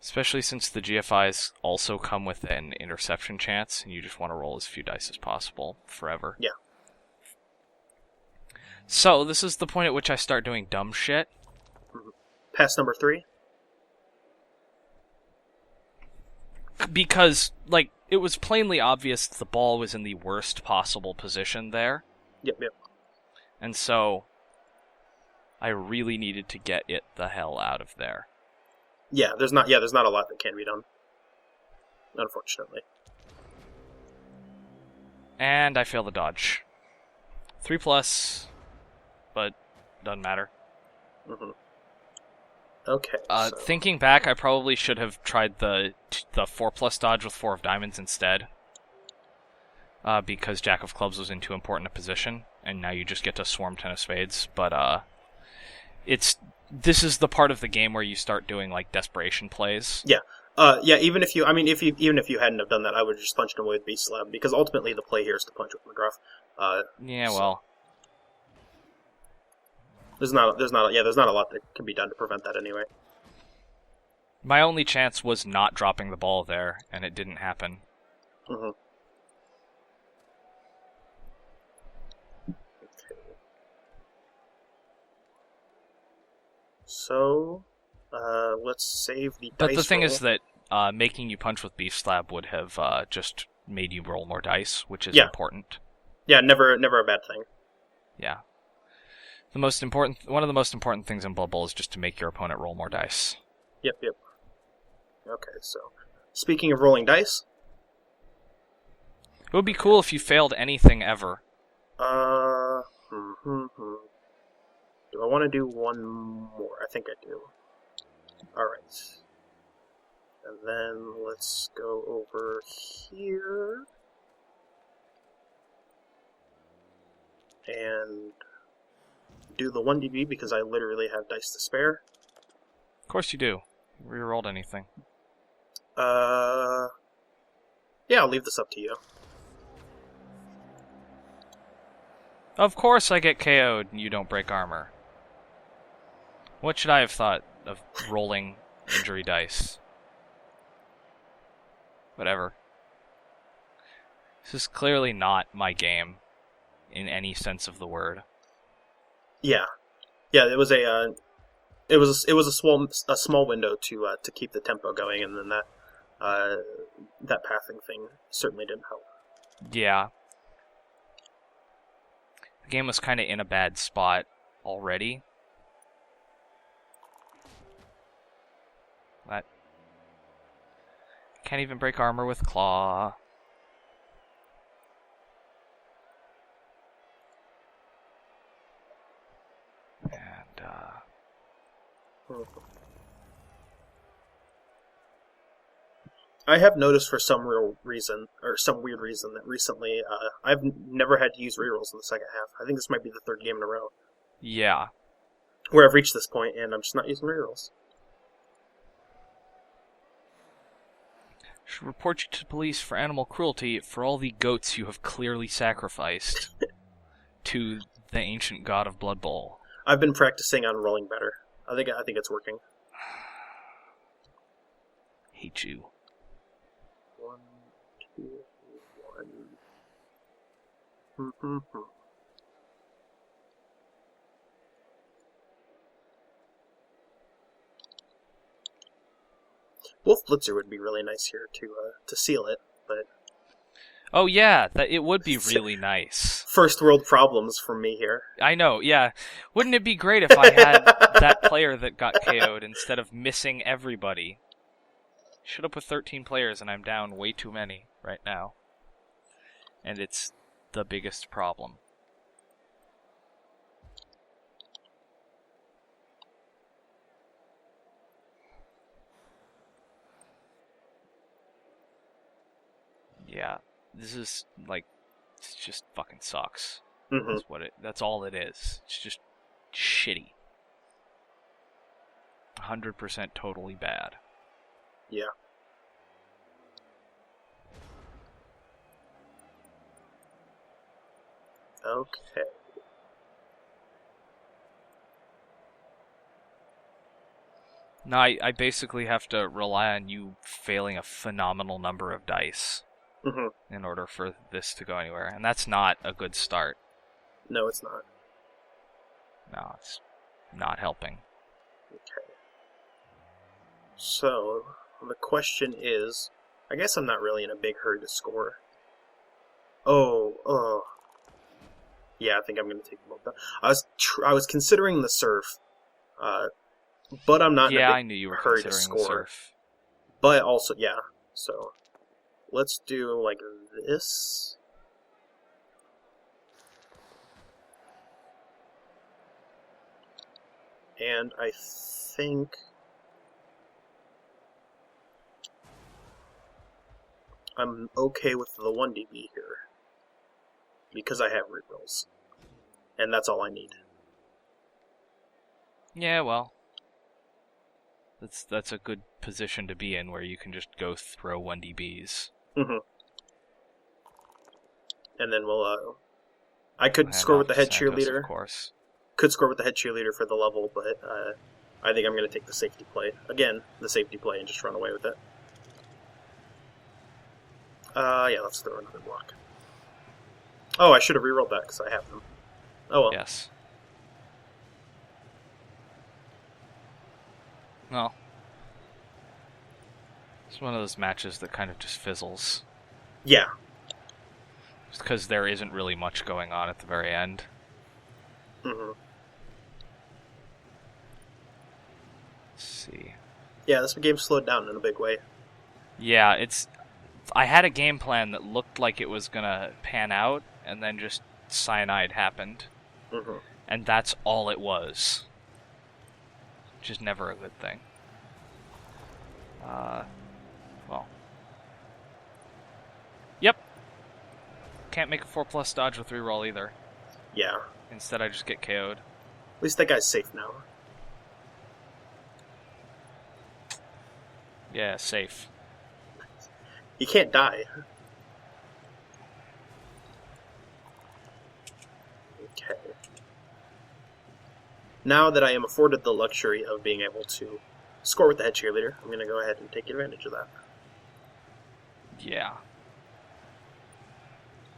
Especially since the GFIs also come with an interception chance, and you just want to roll as few dice as possible, forever. Yeah. So, this is the point at which I start doing dumb shit. Mm-hmm. Pass number 3? Because, like, it was plainly obvious the ball was in the worst possible position there. Yep. And so, I really needed to get it the hell out of there. Yeah, there's not a lot that can be done, unfortunately. And I fail the dodge. 3+, but doesn't matter. Mm-hmm. Okay. Thinking back, I probably should have tried the 4+ dodge with 4 of diamonds instead. Because Jack of Clubs was in too important a position, and now you just get to swarm 10 of spades. But this is the part of the game where you start doing like desperation plays. Yeah. Even if you hadn't have done that, I would have just punched him with Beast Slab, because ultimately the play here is to punch with McGruff. Well, there's not a lot that can be done to prevent that anyway. My only chance was not dropping the ball there, and it didn't happen. Mm-hmm. So, let's save the dice But the thing roll. is that making you punch with Beef Slab would have just made you roll more dice, which is important. Yeah, never a bad thing. Yeah. One of the most important things in Blood Bowl is just to make your opponent roll more dice. Yep. Okay, so, speaking of rolling dice... It would be cool if you failed anything ever. Do I want to do one more? I think I do. Alright. And then let's go over here. And do the 1dB because I literally have dice to spare. Of course you do. You rerolled anything. Yeah, I'll leave this up to you. Of course I get KO'd and you don't break armor. What should I have thought of rolling injury dice? Whatever. This is clearly not my game, in any sense of the word. Yeah, it was a small window to keep the tempo going, and then that pathing thing certainly didn't help. Yeah. The game was kind of in a bad spot already. That can't even break armor with claw. And I have noticed for some weird reason that recently I've never had to use rerolls in the second half. I think this might be the third game in a row. Yeah. Where I've reached this point and I'm just not using rerolls. Should report you to police for animal cruelty for all the goats you have clearly sacrificed to the ancient god of Blood Bowl. I've been practicing on rolling better. I think it's working. Hate you. 1, 2, 1. Wolf Blitzer would be really nice here to seal it, but... Oh yeah, it would be really nice. First world problems for me here. I know, yeah. Wouldn't it be great if I had that player that got KO'd instead of missing everybody? Should have put 13 players and I'm down way too many right now. And it's the biggest problem. Yeah, this is like, it just fucking sucks. Mm-hmm. That's all it is. It's just shitty. 100% totally bad. Yeah. Okay. Now, I basically have to rely on you failing a phenomenal number of dice in order for this to go anywhere. And that's not a good start. No, it's not. No, it's not helping. Okay. So, the question is... I guess I'm not really in a big hurry to score. Oh. Yeah, I think I'm going to take the ball down. I was considering the surf, but I'm not in a big hurry to score. The surf. But also, yeah, so let's do like this. And I think I'm okay with the 1dB here. Because I have rerolls. And that's all I need. Yeah, well, that's a good position to be in, where you can just go throw 1dBs. Mm-hmm. And then we'll, I could And score with the head Santos, cheerleader. of course. Could score with the head cheerleader for the level, but I think I'm going to take the safety play. Again, the safety play and just run away with it. Yeah, let's throw another block. Oh, I should have rerolled that because I have them. Oh well. Yes. Well, it's one of those matches that kind of just fizzles. Yeah. Just because there isn't really much going on at the very end. Mm-hmm. Let's see. Yeah, this game slowed down in a big way. Yeah, I had a game plan that looked like it was gonna pan out, and then just cyanide happened. Mm-hmm. And that's all it was. Which is never a good thing. Well. Yep. Can't make a 4+ dodge with reroll either. Yeah. Instead, I just get KO'd. At least that guy's safe now. Yeah, safe. He can't die. Okay. Now that I am afforded the luxury of being able to score with the head cheerleader, I'm going to go ahead and take advantage of that. Yeah.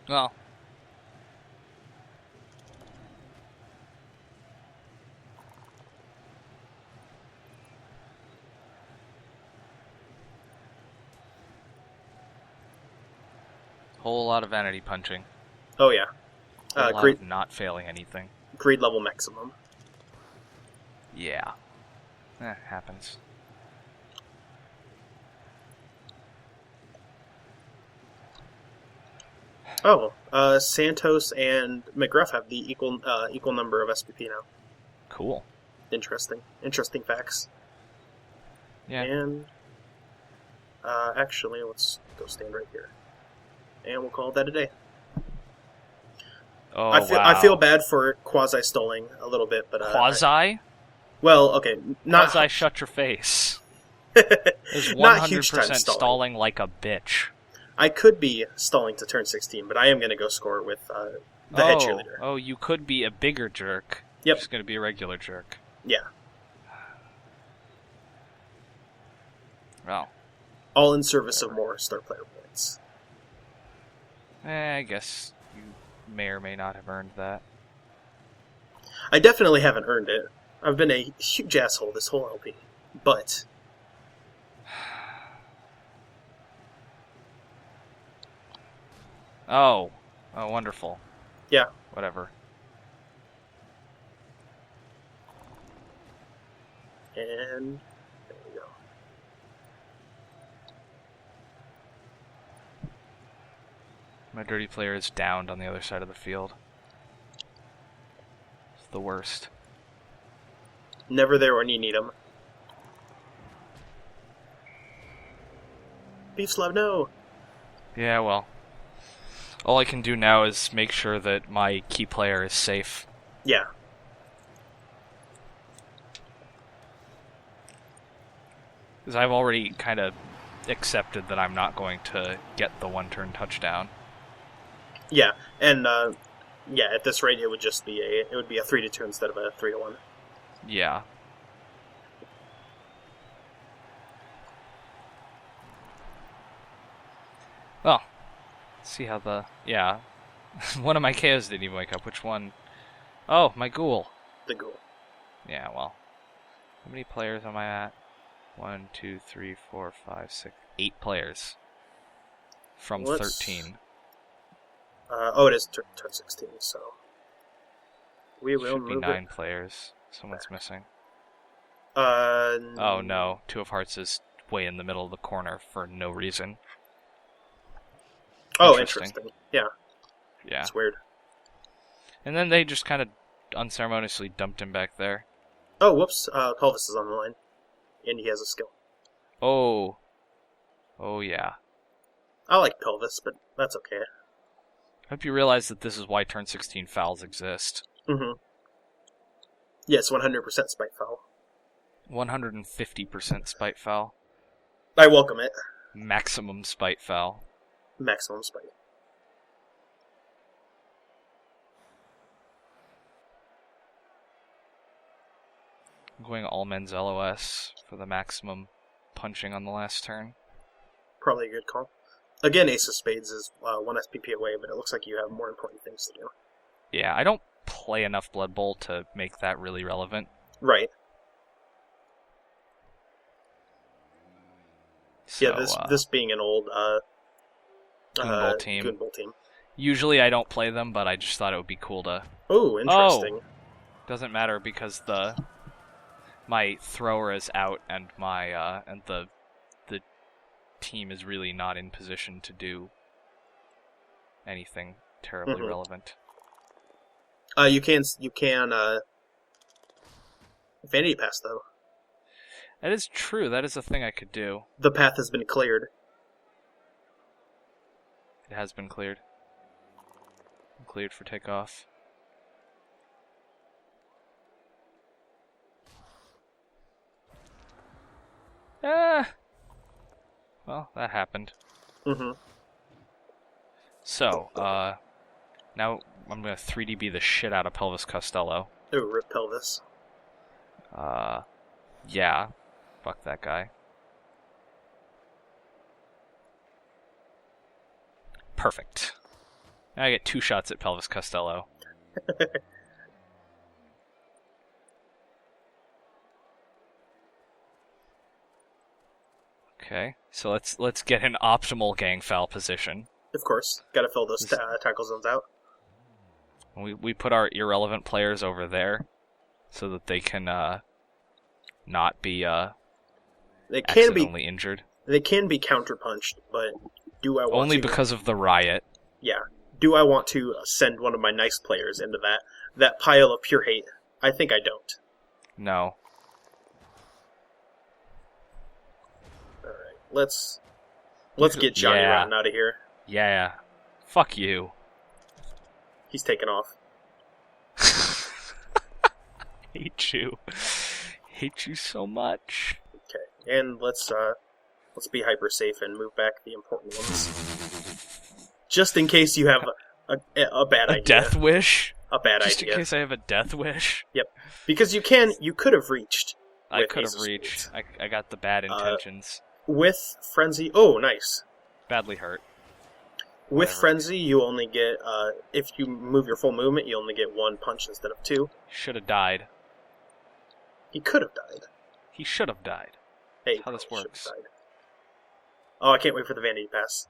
Well. Whole lot of vanity punching. Oh yeah. Whole lot of not failing anything. Greed level maximum. Yeah. Happens. Oh, Santos and McGruff have the equal number of SPP now. Cool. Interesting facts. Yeah. And actually, let's go stand right here, and we'll call that a day. Oh, I feel bad for quasi-stalling a little bit, but quasi. Well, okay, not quasi. Shut your face. Is 100% stalling like a bitch. I could be stalling to turn 16, but I am going to go score with the head cheerleader. Oh, you could be a bigger jerk. Yep. You're just going to be a regular jerk. Yeah. Well. All in service of more star player points. I guess you may or may not have earned that. I definitely haven't earned it. I've been a huge asshole this whole LP. But... Oh, wonderful. Yeah. Whatever. And there we go. My dirty player is downed on the other side of the field. It's the worst. Never there when you need them. Beef Slab, no! Yeah, well. All I can do now is make sure that my key player is safe. Yeah. Because I've already kind of accepted that I'm not going to get the one-turn touchdown. Yeah, and yeah, at this rate, it would just be a 3-2 instead of a 3-1. Yeah. Well, see how the... Yeah. One of my KOs didn't even wake up. Which one? Oh, my ghoul. The ghoul. Yeah, well. How many players am I at? 1, 2, 3, 4, 5, 6... 8 players. From 13. Oh, it is turn 16, so... We will Should be move 9 players. Someone's missing. Oh no. Two of Hearts is way in the middle of the corner for no reason. Oh, interesting. Yeah. Yeah. It's weird. And then they just kind of unceremoniously dumped him back there. Oh, whoops. Pelvis is on the line. And he has a skill. Oh. Oh, yeah. I like Pelvis, but that's okay. I hope you realize that this is why turn 16 fouls exist. Mm-hmm. Yes, 100% spite foul. 150% spite foul. I welcome it. Maximum spite foul. Maximum spite. I'm going all men's LOS for the maximum punching on the last turn. Probably a good call. Again, Ace of Spades is 1 SPP away, but it looks like you have more important things to do. Yeah, I don't play enough Blood Bowl to make that really relevant. Right. So, yeah, this being an old Goon Bowl team. Usually I don't play them, but I just thought it would be cool to... Oh, interesting. Doesn't matter because my thrower is out and the team is really not in position to do anything terribly relevant. You can Vanity Pass though. That is true. That is a thing I could do. The path has been cleared. It has been cleared. Cleared for takeoff. Well, that happened. Mm-hmm. So, now I'm gonna 3DB the shit out of Pelvis Costello. Oh, rip Pelvis. Yeah. Fuck that guy. Perfect. Now I get 2 shots at Pelvis Costello. Okay, so let's get an optimal gang foul position. Of course, gotta fill those tackle zones out. We put our irrelevant players over there, so that they can not be accidentally injured. They can be counterpunched, but do I want only to? Because of the riot? Yeah. Do I want to send one of my nice players into that pile of pure hate? I think I don't. No. Alright, let's get Johnny Rotten out of here. Yeah. Fuck you. He's taken off. Hate you. Hate you so much. Okay, and let's be hyper safe and move back the important ones. Just in case you have a bad idea. A death wish? A bad idea. Just in case I have a death wish? Yep. Because you could have reached. I could have reached. I got the bad intentions. With Frenzy, oh, nice. Badly hurt. With Frenzy, you only get, if you move your full movement, you only get 1 punch instead of 2. Should have died. He could have died. He should have died. Hey, that's how this works. Oh, I can't wait for the Vanity Pass.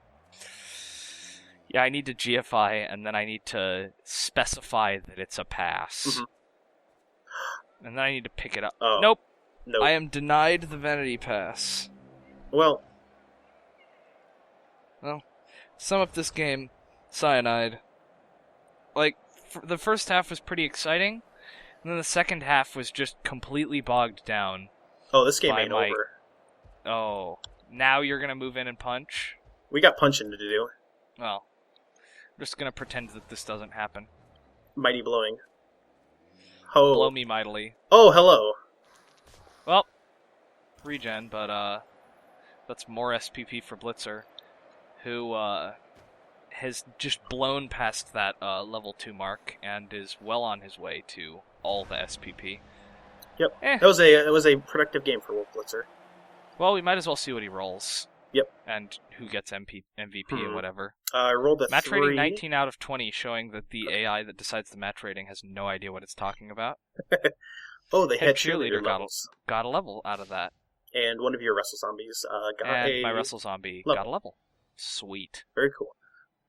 Yeah, I need to GFI, and then I need to specify that it's a pass. Mm-hmm. And then I need to pick it up. Oh. Nope. I am denied the Vanity Pass. Well, sum up this game, Cyanide. Like, the first half was pretty exciting, and then the second half was just completely bogged down. Oh, this game ain't over. Oh, now you're gonna move in and punch? We got punching to do. Well, I'm just gonna pretend that this doesn't happen. Mighty blowing. Oh. Blow me mightily. Oh, hello. Well, regen, but that's more SPP for Blitzer, who has just blown past that level 2 mark and is well on his way to all the SPP. Yep. It was a productive game for Wolf Blitzer. Well, we might as well see what he rolls. Yep. And who gets MVP and whatever. I rolled a match 3. rating 19 out of 20, showing that the AI that decides the match rating has no idea what it's talking about. Oh, they had cheerleader levels. Got a level out of that. And one of your Wrestle Zombies got my Wrestle Zombie got a level. Sweet. Very cool.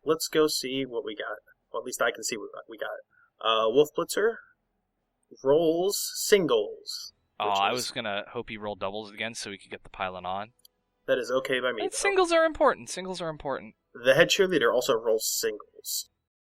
Let's go see what we got. Well, at least I can see what we got. Wolf Blitzer rolls singles. Oh, I was gonna hope he rolled doubles again so we could get the pylon on. That is okay by me. Singles are important. Singles are important. The head cheerleader also rolls singles.